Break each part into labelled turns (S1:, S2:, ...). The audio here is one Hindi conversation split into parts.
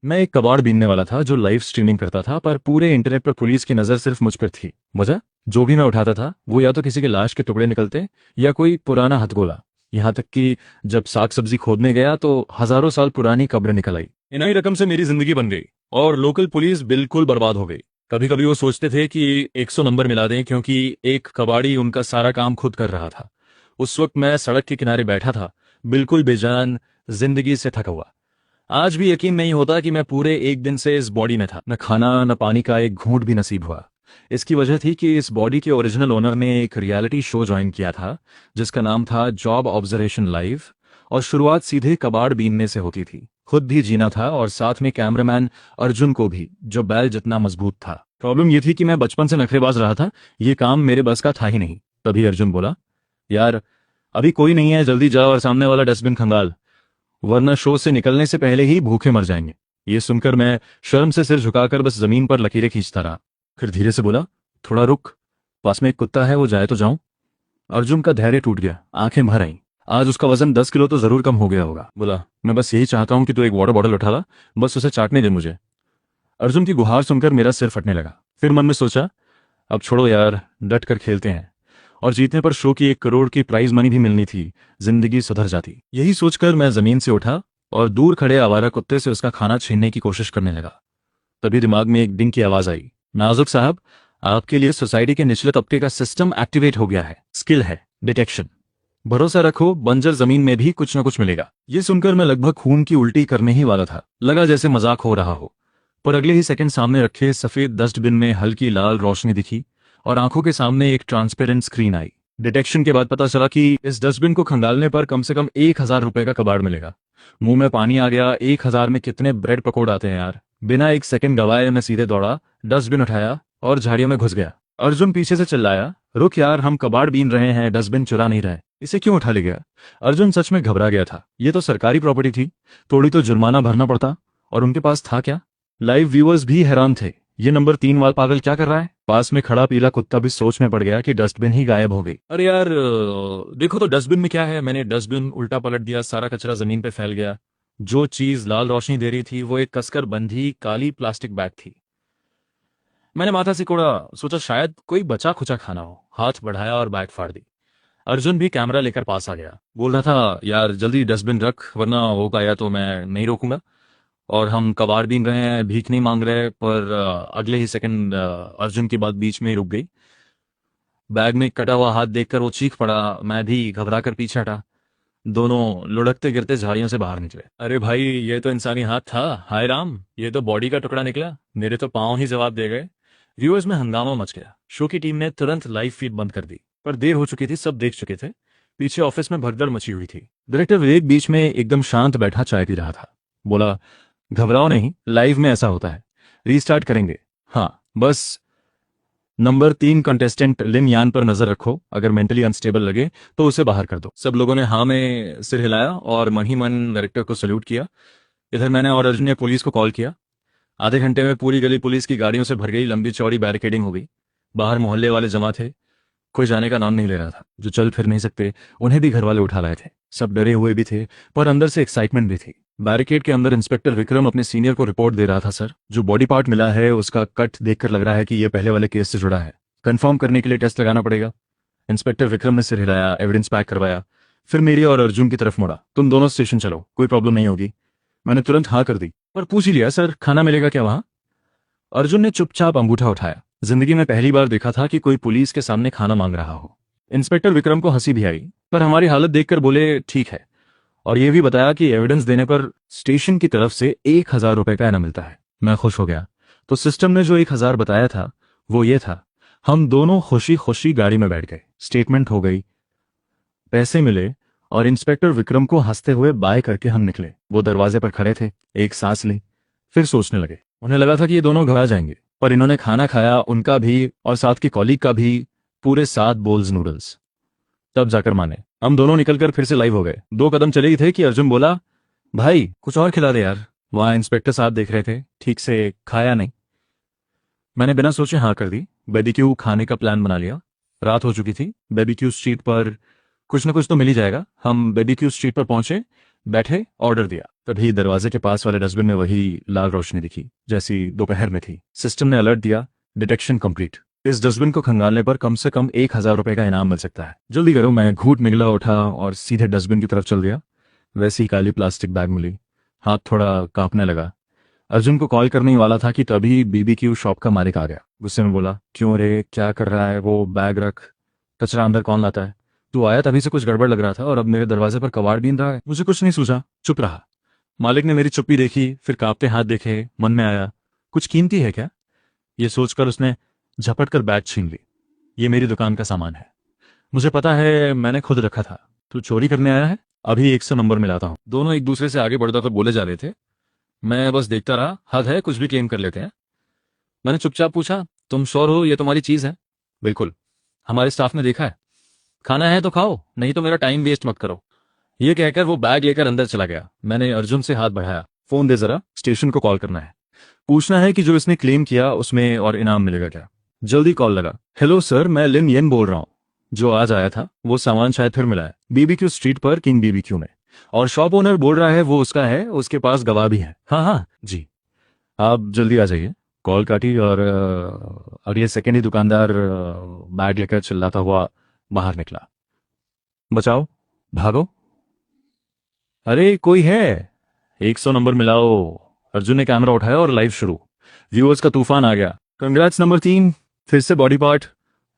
S1: मैं एक कबाड़ बीनने वाला था जो लाइव स्ट्रीमिंग करता था, पर पूरे इंटरनेट पर पुलिस की नज़र सिर्फ मुझ पर थी। वजह, जो भी मैं उठाता था वो या तो किसी के लाश के टुकड़े निकलते या कोई पुराना हथगोला। यहाँ तक कि जब साग सब्जी खोदने गया तो हजारों साल पुरानी कब्र निकल आई। इन्हीं रकम से मेरी जिंदगी बन गई और लोकल पुलिस बिल्कुल बर्बाद हो गई। कभी कभी वो सोचते थे कि 100 नंबर मिला दें, क्योंकि एक कबाड़ी उनका सारा काम खुद कर रहा था। उस वक्त मैं सड़क के किनारे बैठा था, बिल्कुल बेजान, जिंदगी से थका हुआ। आज भी यकीन नहीं होता कि मैं पूरे एक दिन से इस बॉडी में था। न खाना न पानी का एक घूंट भी नसीब हुआ। इसकी वजह थी कि इस बॉडी के ओरिजिनल ओनर ने एक रियलिटी शो ज्वाइन किया था जिसका नाम था जॉब ऑब्जर्वेशन लाइव, और शुरुआत सीधे कबाड़ बीनने से होती थी। खुद भी जीना था और साथ में कैमरामैन अर्जुन को भी, जो बैल जितना मजबूत था। प्रॉब्लम यह थी कि मैं बचपन से नखरेबाज रहा था, ये काम मेरे बस का था ही नहीं। तभी अर्जुन बोला, यार अभी कोई नहीं है, जल्दी जाओ और सामने वाला डस्टबिन खंगाल, वरना शो से निकलने से पहले ही भूखे मर जाएंगे। ये सुनकर मैं शर्म से सिर झुकाकर बस जमीन पर लकीरें खींचता रहा। फिर धीरे से बोला, थोड़ा रुक, पास में एक कुत्ता है, वो जाए तो जाऊं। अर्जुन का धैर्य टूट गया, आंखें भर आईं। आज उसका वजन 10 किलो तो जरूर कम हो गया होगा। बोला, मैं बस यही चाहता हूं कि तू एक वाटर बॉटल उठा ला, बस उसे चाटने दे मुझे। अर्जुन की गुहार सुनकर मेरा सिर फटने लगा। फिर मन में सोचा, अब छोड़ो यार, डट कर खेलते हैं, और जीतने पर शो की 1 करोड़ की प्राइज मनी भी मिलनी थी, जिंदगी सुधर जाती। यही सोचकर मैं जमीन से उठा और दूर खड़े आवारा कुत्ते से उसका खाना छीनने की कोशिश करने लगा। तभी दिमाग में एक डिंग की आवाज आई, नाजुक साहब, आपके लिए सोसाइटी के निचले तबके का सिस्टम एक्टिवेट हो गया है। स्किल है डिटेक्शन। भरोसा रखो, बंजर जमीन में भी कुछ न कुछ मिलेगा। ये सुनकर मैं लगभग खून की उल्टी करने ही वाला था। लगा जैसे मजाक हो रहा हो, पर अगले ही सेकंड सामने रखे सफेद डस्टबिन में हल्की लाल रोशनी दिखी और आंखों के सामने एक ट्रांसपेरेंट स्क्रीन आई। डिटेक्शन के बाद पता चला कि इस डस्टबिन को खंगालने पर कम से कम 1,000 रुपए का कबाड़ मिलेगा। मुंह में पानी आ गया। 1,000 में कितने ब्रेड पकौड़े आते हैं यार। बिना एक सेकंड गवाए मैं सीधे दौड़ा, डस्टबिन उठाया और झाड़ियों में घुस गया। अर्जुन पीछे से चिल्लाया, रुक यार, हम कबाड़ बीन रहे हैं, डस्टबिन चुरा नहीं रहे, इसे क्यों उठा ले गया। अर्जुन सच में घबरा गया था। ये तो सरकारी प्रॉपर्टी थी, थोड़ी तो जुर्माना भरना पड़ता, और उनके पास था क्या। लाइव व्यूअर्स भी हैरान थे, ये नंबर 3 वाला पागल क्या कर रहा है। पास में खड़ा पीला कुत्ता भी सोच में पड़ गया कि डस्टबिन ही गायब हो गई। अरे यार देखो तो डस्टबिन में क्या है। मैंने डस्टबिन उल्टा पलट दिया, सारा कचरा जमीन पे फैल गया। जो चीज लाल रोशनी दे रही थी वो एक कसकर बंधी काली प्लास्टिक बैग थी। मैंने माथा सिकोड़ा, सोचा शायद कोई बचा खुचा खाना हो। हाथ बढ़ाया और बैग फाड़ दी। अर्जुन भी कैमरा लेकर पास आ गया। बोल रहा था, यार जल्दी डस्टबिन रख, वरना होगा या तो मैं नहीं रोकूंगा। और हम कबाड़ बीन रहे हैं, भीख नहीं मांग रहे। पर अगले ही सेकंड अर्जुन की बात बीच में ही रुक गई। बैग में कटा हुआ हाथ देखकर वो चीख पड़ा। मैं भी घबरा कर पीछे हटा। दोनों लुढ़कते गिरते झाड़ियों से बाहर निकले। अरे भाई, ये तो इंसानी हाथ था। हाय राम, ये तो बॉडी का टुकड़ा निकला। मेरे तो पांव ही जवाब दे गए। व्यूअर्स में हंगामा मच गया। शो की टीम ने तुरंत लाइव फीड बंद कर दी, पर देर हो चुकी थी, सब देख चुके थे। पीछे ऑफिस में भगदड़ मची हुई थी। डायरेक्टर विवेक बीच में एकदम शांत बैठा चाय पी रहा था। बोला, घबराओ नहीं, लाइव में ऐसा होता है, रीस्टार्ट करेंगे। हाँ, बस नंबर 3 कंटेस्टेंट लिन यान पर नजर रखो, अगर मेंटली अनस्टेबल लगे तो उसे बाहर कर दो। सब लोगों ने हाँ में सिर हिलाया और मन ही मन डायरेक्टर को सल्यूट किया। इधर मैंने और अर्जुन ने पुलिस को कॉल किया। आधे घंटे में पूरी गली पुलिस की गाड़ियों से भर गई। लंबी चौड़ी बैरिकेडिंग हो गई। बाहर मोहल्ले वाले जमा थे। कोई जाने का नाम नहीं ले रहा था। जो चल फिर नहीं सकते उन्हें भी घर वाले उठा लाए थे। सब डरे हुए भी थे, पर अंदर से एक्साइटमेंट भी थी। बैरिकेड के अंदर इंस्पेक्टर विक्रम अपने सीनियर को रिपोर्ट दे रहा था। सर, जो बॉडी पार्ट मिला है उसका कट देखकर लग रहा है कि यह पहले वाले केस से जुड़ा है। कंफर्म करने के लिए टेस्ट लगाना पड़ेगा। इंस्पेक्टर विक्रम ने सिर हिलाया, एविडेंस पैक करवाया, फिर मेरी और अर्जुन की तरफ मुड़ा। तुम दोनों स्टेशन चलो, कोई प्रॉब्लम नहीं होगी। मैंने तुरंत हाँ कर दी। पर पूछ ही लिया, सर खाना मिलेगा क्या वहां। अर्जुन ने चुपचाप अंगूठा उठाया। जिंदगी में पहली बार देखा था कि कोई पुलिस के सामने खाना मांग रहा हो। इंस्पेक्टर विक्रम को हंसी भी आई, पर हमारी हालत देखकर बोले, ठीक है, और यह भी बताया कि एविडेंस देने पर स्टेशन की तरफ से 1,000 रुपए का इनाम मिलता है। मैं खुश हो गया। तो सिस्टम ने जो 1,000 बताया था वो ये था। हम दोनों खुशी खुशी गाड़ी में बैठ गए। स्टेटमेंट हो गई, पैसे मिले, और इंस्पेक्टर विक्रम को हंसते हुए बाय करके हम निकले। वो दरवाजे पर खड़े थे। एक सांस ली, फिर सोचने लगे। उन्हें लगा था कि ये दोनों घबरा जाएंगे, पर इन्होंने खाना खाया, उनका भी और साथ की कॉलीग का भी, पूरे 7 बोल्स नूडल्स। तब जाकर माने। हम दोनों निकलकर फिर से लाइव हो गए। 2 कदम चले ही थे कि अर्जुन बोला, भाई कुछ और खिला दे यार। वहां इंस्पेक्टर साहब देख रहे थे। ठीक से खाया नहीं। मैंने बिना सोचे हाँ कर दी। बेबीक्यू खाने का प्लान बना लिया। रात हो चुकी थी। बेबीक्यू स्ट्रीट पर कुछ न कुछ तो मिल ही जाएगा। हम बेबीक्यू स्ट्रीट पर पहुंचे। बैठे, ऑर्डर दिया। तभी दरवाजे के पास वाले डस्टबिन में वही लाल रोशनी दिखी जैसी दोपहर में थी। सिस्टम ने अलर्ट दिया, डिटेक्शन कंप्लीट। इस डस्टबिन को खंगालने पर कम से कम 1,000 रुपए का इनाम मिल सकता है। जल्दी करो। मैं घूट निगला उठा और सीधे डस्टबिन की तरफ चल दिया। वैसी काली प्लास्टिक बैग मिली। हाथ थोड़ा कांपने लगा। अर्जुन को कॉल करने ही वाला था कि तभी बीबीक्यू शॉप का मालिक आ गया। गुस्से में बोला, क्यों रे, क्या कर रहा है? वो बैग रख, कचरा अंदर कौन लाता है? तू आया तभी से कुछ गड़बड़ लग रहा था और अब मेरे दरवाजे पर कबाड़ बीन रहा है। मुझे कुछ नहीं सूझा, चुप रहा। मालिक ने मेरी चुप्पी देखी, फिर कांपते हाथ देखे। मन में आया, कुछ कीमती है क्या? ये सोचकर उसने झपट कर बैग छीन ली। ये मेरी दुकान का सामान है, मुझे पता है, मैंने खुद रखा था। तू चोरी करने आया है? अभी 100 नंबर मिलाता हूँ। दोनों एक दूसरे से आगे बढ़ता तो बोले जा रहे थे। मैं बस देखता रहा। हद है, कुछ भी क्लेम कर लेते हैं। मैंने चुपचाप पूछा, तुम श्योर हो ये तुम्हारी चीज है? बिल्कुल, हमारे स्टाफ ने देखा है। खाना है तो खाओ, नहीं तो मेरा टाइम वेस्ट मत करो। ये कहकर वो बैग लेकर अंदर चला गया। मैंने अर्जुन से हाथ बढ़ाया, फोन दे जरा, स्टेशन को कॉल करना है। पूछना है कि जो इसने क्लेम किया उसमें और इनाम मिलेगा क्या। जल्दी कॉल लगा। हेलो सर, मैं लिन येन बोल रहा हूँ। जो आज आया था वो सामान शायद फिर मिला है, बीबीक्यू स्ट्रीट पर, किंग बीबीक्यू में। और शॉप ओनर बोल रहा है वो उसका है, उसके पास गवाह भी है। हाँ हाँ जी, आप जल्दी आ जाइए। कॉल काटी और अगले सेकेंड ही दुकानदार बैग लेकर चिल्लाता हुआ बाहर निकला। बचाओ, भागो, अरे कोई है, 100 नंबर मिलाओ। अर्जुन ने कैमरा उठाया और लाइव शुरू। व्यूअर्स का तूफान आ गया। कंग्रेट्स नंबर 3, फिर से बॉडी पार्ट।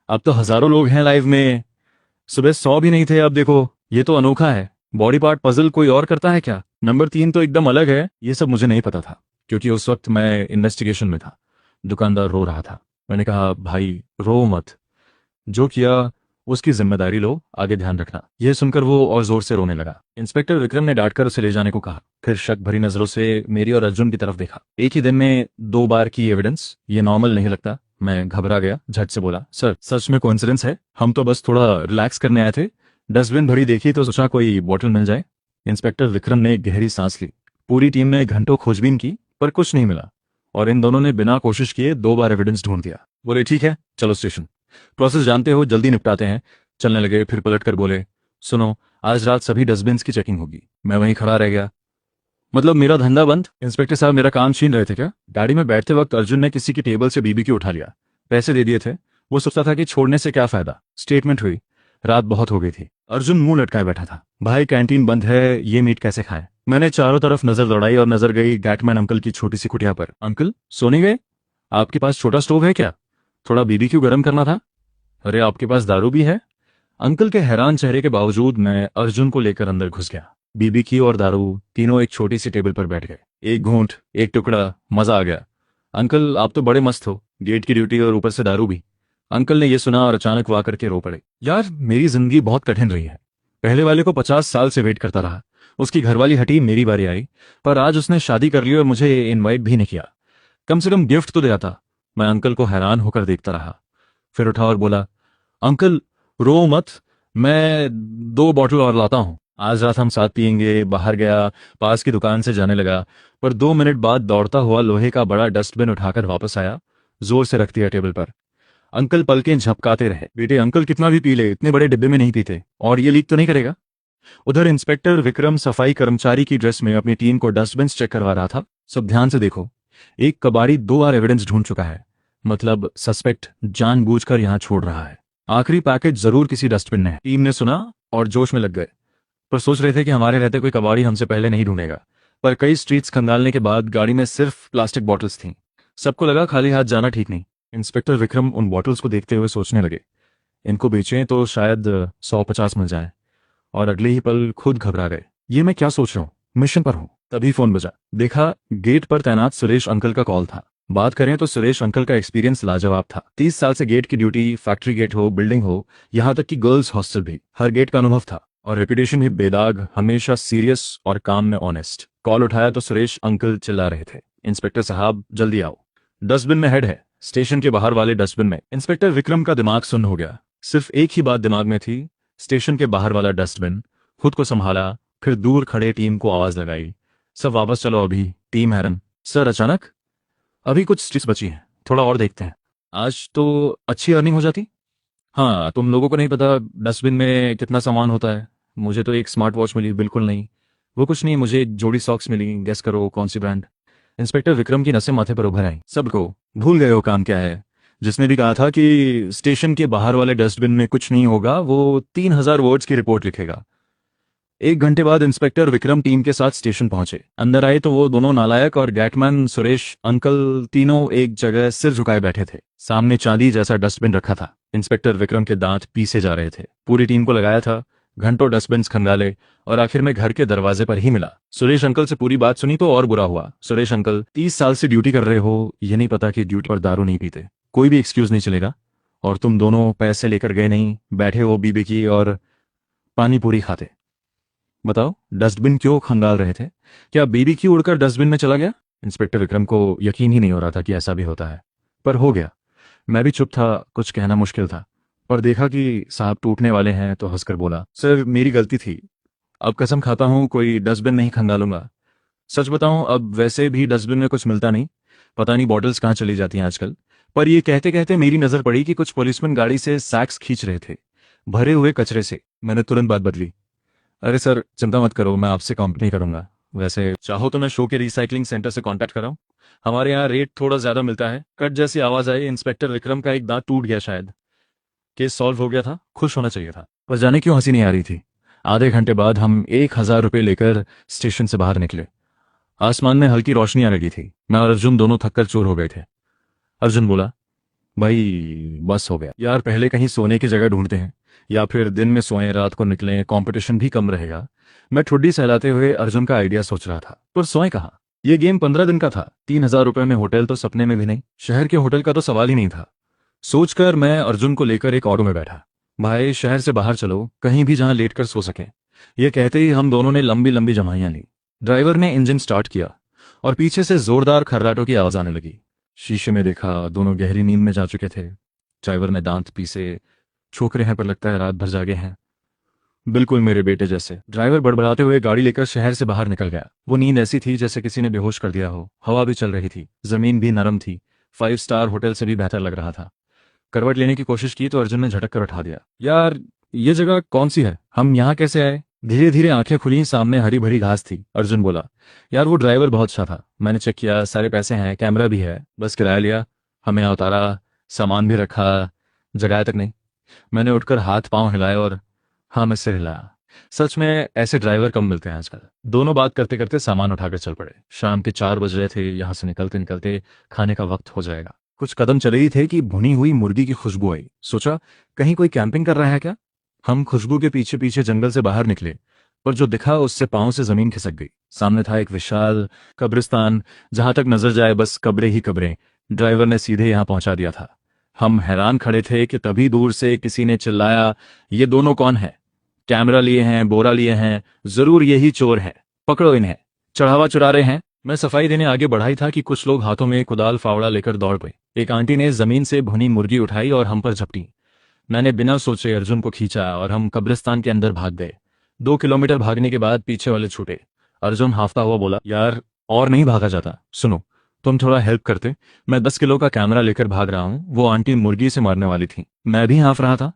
S1: अब तो हजारों लोग हैं लाइव में। सुबह 100 भी नहीं थे, अब देखो। ये तो अनोखा है। बॉडी पार्ट पजल कोई और करता है क्या? नंबर 3 तो एकदम अलग है। ये सब मुझे नहीं पता था, क्योंकि उस वक्त मैं इन्वेस्टिगेशन में था। दुकानदार रो रहा था। मैंने कहा, भाई रो मत, जो किया उसकी जिम्मेदारी लो, आगे ध्यान रखना। यह सुनकर वो और जोर से रोने लगा। इंस्पेक्टर विक्रम ने डांटकर उसे ले जाने को कहा, फिर शक भरी नजरों से मेरी और अर्जुन की तरफ देखा। एक ही दिन में 2 बार की एविडेंस, ये नॉर्मल नहीं लगता। मैं घबरा गया, झट से बोला, सर सच में कोइंसिडेंस है, हम तो बस थोड़ा रिलैक्स करने आए थे। डस्टबिन भरी देखी तो सोचा कोई बोतल मिल जाए। इंस्पेक्टर विक्रम ने एक गहरी सांस ली। पूरी टीम ने घंटों खोजबीन की, पर कुछ नहीं मिला। और इन दोनों ने बिना कोशिश किए 2 बार एविडेंस ढूंढ दिया। बोले, ठीक है, चलो स्टेशन। प्रोसेस जानते हो, जल्दी निपटाते हैं। चलने लगे, फिर पलट कर बोले, सुनो, आज रात सभी डस्टबिन की चेकिंग होगी। मैं वहीं खड़ा रह गया। मतलब मेरा धंधा बंद? इंस्पेक्टर साहब मेरा काम छीन रहे थे क्या? गाड़ी में बैठते वक्त अर्जुन ने किसी की टेबल से बीबीक्यू उठा लिया। पैसे दे दिए थे। वो सोचता था कि छोड़ने से क्या फायदा। स्टेटमेंट हुई। रात बहुत हो गई थी। अर्जुन मुंह लटकाए बैठा था। भाई कैंटीन बंद है, ये मीट कैसे खाए? मैंने चारों तरफ नजर दौड़ाई और नजर गई गैटमैन अंकल की छोटी सी कुटिया पर। अंकल सो नहीं गए? आपके पास छोटा स्टोव है क्या? थोड़ा बीबीक्यू गर्म करना था। अरे आपके पास दारू भी है? अंकल के हैरान चेहरे के बावजूद मैं अर्जुन को लेकर अंदर घुस गया। बीबीक्यू और दारू तीनों एक छोटी सी टेबल पर बैठ गए। एक घूंट, एक टुकड़ा, मजा आ गया। अंकल आप तो बड़े मस्त हो, गेट की ड्यूटी और ऊपर से दारू भी। अंकल ने यह सुना और अचानक वाह करके रो पड़े। यार मेरी जिंदगी बहुत कठिन रही है। पहले वाले को 50 साल से वेट करता रहा। उसकी घरवाली हटी, मेरी बारी आई। पर आज उसने शादी कर ली और मुझे इनवाइट भी नहीं किया। कम से कम गिफ्ट तो दे आता। मैं अंकल को हैरान होकर देखता रहा। फिर उठा और बोला, अंकल रो मत, मैं 2 बॉटल और लाता हूं। आज रात हम साथ पियेंगे। बाहर गया, पास की दुकान से जाने लगा, पर 2 मिनट बाद दौड़ता हुआ लोहे का बड़ा डस्टबिन उठाकर वापस आया। जोर से रख दिया टेबल पर। अंकल पलकें झपकाते रहे। बेटे अंकल कितना भी पी ले, इतने बड़े डिब्बे में नहीं पीते। और ये लीक तो नहीं करेगा? उधर इंस्पेक्टर विक्रम सफाई कर्मचारी की ड्रेस में अपनी टीम को डस्टबिन चेक करवा रहा था। सब ध्यान से देखो, एक कबाड़ी 2 बार एविडेंस ढूंढ चुका है। मतलब सस्पेक्ट जानबूझकर यहां छोड़ रहा है। आखिरी पैकेज जरूर किसी डस्टबिन ने है। टीम ने सुना और जोश में लग गए। पर सोच रहे थे कि हमारे रहते कोई कबाड़ी हमसे पहले नहीं ढूंढेगा। पर कई स्ट्रीट्स खंगालने के बाद गाड़ी में सिर्फ प्लास्टिक बॉटल्स थीं। सबको लगा खाली हाथ जाना ठीक नहीं। इंस्पेक्टर विक्रम उन बॉटल्स को देखते हुए सोचने लगे, इनको बेचें तो शायद 150 मिल जाए। और अगले ही पल खुद घबरा गए। ये मैं क्या सोच रहा हूँ, मिशन पर हूँ। तभी फोन बजा। देखा, गेट पर तैनात सुरेश अंकल का कॉल था। बात करें तो सुरेश अंकल का एक्सपीरियंस लाजवाब था। 30 साल से गेट की ड्यूटी, फैक्ट्री गेट हो, बिल्डिंग हो, यहां तक कि गर्ल्स हॉस्टल भी, हर गेट का अनुभव था। और रेपुटेशन भी बेदाग, हमेशा सीरियस और काम में ऑनेस्ट। कॉल उठाया तो सुरेश अंकल चिल्ला रहे थे, इंस्पेक्टर साहब जल्दी आओ, डस्टबिन में हेड है, स्टेशन के बाहर वाले डस्टबिन में। इंस्पेक्टर विक्रम का दिमाग सुन्न हो गया। सिर्फ एक ही बात दिमाग में थी, स्टेशन के बाहर वाला डस्टबिन। खुद को संभाला, फिर दूर खड़े टीम को आवाज लगाई, सब वापस चलो, अभी टीम हैरन। सर अचानक? अभी कुछ स्ट्रीट्स बची हैं, थोड़ा और देखते हैं। आज तो अच्छी अर्निंग हो जाती। हाँ, तुम लोगों को नहीं पता डस्टबिन में कितना सामान होता है। मुझे तो एक स्मार्ट वॉच मिली, बिल्कुल नहीं। वो कुछ नहीं, मुझे एक जोड़ी सॉक्स मिली, गेस करो कौन सी ब्रांड। इंस्पेक्टर विक्रम की नसें माथे पर उभर आई। सबको भूल गए हो काम क्या है। जिसने भी कहा था कि स्टेशन के बाहर वाले डस्टबिन में कुछ नहीं होगा, वो 3,000 वर्ड्स की रिपोर्ट लिखेगा। 1 घंटे बाद इंस्पेक्टर विक्रम टीम के साथ स्टेशन पहुंचे। अंदर आए तो वो दोनों नालायक और गैटमैन सुरेश अंकल तीनों एक जगह सिर झुकाए बैठे थे। सामने चांदी जैसा डस्टबिन रखा था। इंस्पेक्टर विक्रम के दांत पीसे जा रहे थे। पूरी टीम को लगाया था, घंटों डस्टबिन खंगाले और आखिर में घर के दरवाजे पर ही मिला। सुरेश अंकल से पूरी बात सुनी तो और बुरा हुआ। सुरेश अंकल, 30 साल से ड्यूटी कर रहे हो, ये नहीं पता कि ड्यूटी पर दारू नहीं पीते? कोई भी एक्सक्यूज नहीं चलेगा। और तुम दोनों पैसे लेकर गए नहीं, बैठे हो बीबी की और पानी पूरी खाते। बताओ, डस्टबिन क्यों खंगाल रहे थे? क्या बीबी की उड़कर डस्टबिन में चला गया? इंस्पेक्टर विक्रम को यकीन ही नहीं हो रहा था कि ऐसा भी होता है, पर हो गया। मैं भी चुप था, कुछ कहना मुश्किल था, पर देखा कि साहब टूटने वाले हैं तो हंसकर बोला, सर मेरी गलती थी, अब कसम खाता हूं कोई डस्टबिन नहीं खंगालूंगा। सच बताऊं, अब वैसे भी डस्टबिन में कुछ मिलता नहीं, पता नहीं बॉटल्स कहाँ चली जाती हैं आजकल। पर ये कहते कहते मेरी नजर पड़ी कि कुछ पुलिसमैन गाड़ी से सैक्स खींच रहे थे भरे हुए कचरे से। मैंने तुरंत बात बदली। अरे सर चिंता मत करो, मैं आपसे कॉम्पीट नहीं करूंगा। वैसे चाहो तो मैं शो के रिसाइकलिंग सेंटर से कांटेक्ट कराऊं, हमारे यहाँ रेट थोड़ा ज्यादा मिलता है। कट जैसी आवाज आई। इंस्पेक्टर विक्रम का एक दांत टूट गया, शायद केस सॉल्व हो गया था। खुश होना चाहिए था, पर जाने क्यों हंसी नहीं आ रही थी। आधे घंटे बाद हम 1,000 रुपये लेकर स्टेशन से बाहर निकले। आसमान में हल्की रोशनियां लगी थी। मैं और अर्जुन दोनों थककर चूर हो गए थे। अर्जुन बोला, भाई बस हो गया यार, पहले कहीं सोने की जगह ढूंढते हैं, या फिर दिन में सोएं रात को निकलें, कंपटीशन भी कम रहेगा। मैं ठुड्डी सहलाते हुए अर्जुन का आइडिया सोच रहा था, पर सोएं कहाँ? ये गेम 15 दिन का था, 3,000 रुपये में होटल तो सपने में भी नहीं। शहर के होटल का तो सवाल ही नहीं था। सोचकर मैं अर्जुन को लेकर एक ऑटो में बैठा। भाई शहर से बाहर चलो, कहीं भी जहां लेट कर सो सके। ये कहते ही हम दोनों ने लंबी लंबी जमाइयां ली। ड्राइवर ने इंजन स्टार्ट किया और पीछे से जोरदार खर्राटों की आवाज आने लगी। शीशे में देखा, दोनों गहरी नींद में जा चुके थे। ड्राइवर ने दांत पीसे, छोकरे हैं पर लगता है रात भर जागे हैं, बिल्कुल मेरे बेटे जैसे। ड्राइवर बड़बड़ाते हुए गाड़ी लेकर शहर से बाहर निकल गया। वो नींद ऐसी थी जैसे किसी ने बेहोश कर दिया हो। हवा भी चल रही थी, जमीन भी नरम थी, 5 स्टार होटल से भी बेहतर लग रहा था। करवट लेने की कोशिश की तो अर्जुन ने झटक कर उठा दिया। यार ये जगह कौन सी है, हम यहाँ कैसे आए? धीरे धीरे आंखें खुली, सामने हरी भरी घास थी। अर्जुन बोला, यार वो ड्राइवर बहुत अच्छा था, मैंने चेक किया, सारे पैसे हैं, कैमरा भी है, बस किराया लिया, हमें उतारा, सामान भी रखा, जगाया तक नहीं। मैंने उठकर हाथ पांव हिलाए और हाँ मैं सिर हिलाया। सच में ऐसे ड्राइवर कम मिलते हैं आजकल। दोनों बात करते करते सामान उठाकर चल पड़े। शाम के 4 बज रहे थे। यहाँ से निकलते निकलते खाने का वक्त हो जाएगा। कुछ कदम चले ही थे कि भुनी हुई मुर्गी की खुशबू आई। सोचा कहीं कोई कैंपिंग कर रहा है क्या। हम खुशबू के पीछे पीछे जंगल से बाहर निकले, पर जो दिखा उससे पांव से जमीन खिसक गई। सामने था एक विशाल कब्रिस्तान, जहां तक नजर जाए बस कब्रें ही कब्रें। ड्राइवर ने सीधे यहां पहुंचा दिया था। हम हैरान खड़े थे कि तभी दूर से किसी ने चिल्लाया, ये दोनों कौन है? कैमरा लिए हैं, बोरा लिए हैं, जरूर यही चोर है, पकड़ो इन्हें, चढ़ावा चुरा रहे हैं। मैं सफाई देने आगे बढ़ा ही था कि कुछ लोग हाथों में कुदाल फावड़ा लेकर दौड़ पड़े। एक आंटी ने जमीन से भुनी मुर्गी उठाई और हम पर झपटी। मैंने बिना सोचे अर्जुन को खींचा और हम कब्रिस्तान के अंदर भाग गए। 2 किलोमीटर भागने के बाद पीछे वाले छूटे। अर्जुन हाफता हुआ बोला, यार और नहीं भागा जाता, सुनो तुम थोड़ा हेल्प करते, मैं 10 किलो का कैमरा लेकर भाग रहा हूँ। वो आंटी मुर्गी से मारने वाली थी, मैं भी हाँफ रहा था।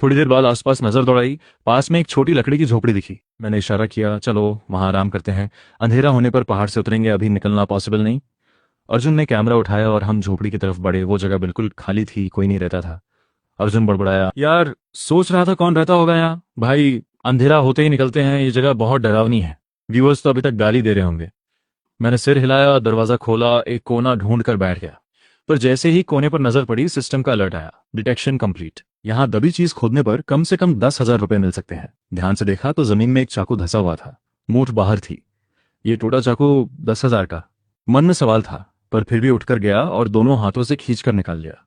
S1: थोड़ी देर बाद आसपास नजर दौड़ाई, पास में एक छोटी लकड़ी की झोपड़ी दिखी। मैंने इशारा किया, चलो वहां आराम करते हैं, अंधेरा होने पर पहाड़ से उतरेंगे, अभी निकलना पॉसिबल नहीं। अर्जुन ने कैमरा उठाया और हम झोपड़ी की तरफ बढ़े। वो जगह बिल्कुल खाली थी, कोई नहीं रहता था। अर्जुन बड़बड़ाया, यार सोच रहा था कौन रहता होगा यहाँ। भाई अंधेरा होते ही निकलते हैं, ये जगह बहुत डरावनी है, व्यूअर्स तो अभी तक गाली दे रहे होंगे। मैंने सिर हिलाया, दरवाजा खोला, एक कोना ढूंढ कर बैठ गया। पर जैसे ही कोने पर नजर पड़ी, सिस्टम का अलर्ट आया, डिटेक्शन कंप्लीट। यहाँ दबी चीज खोदने पर कम से कम 10,000 रुपए मिल सकते हैं। ध्यान से देखा तो जमीन में एक चाकू धंसा हुआ था, मूठ बाहर थी। ये टूटा चाकू 10,000 का? मन में सवाल था, पर फिर भी उठकर गया और दोनों हाथों से खींचकर निकाल लिया।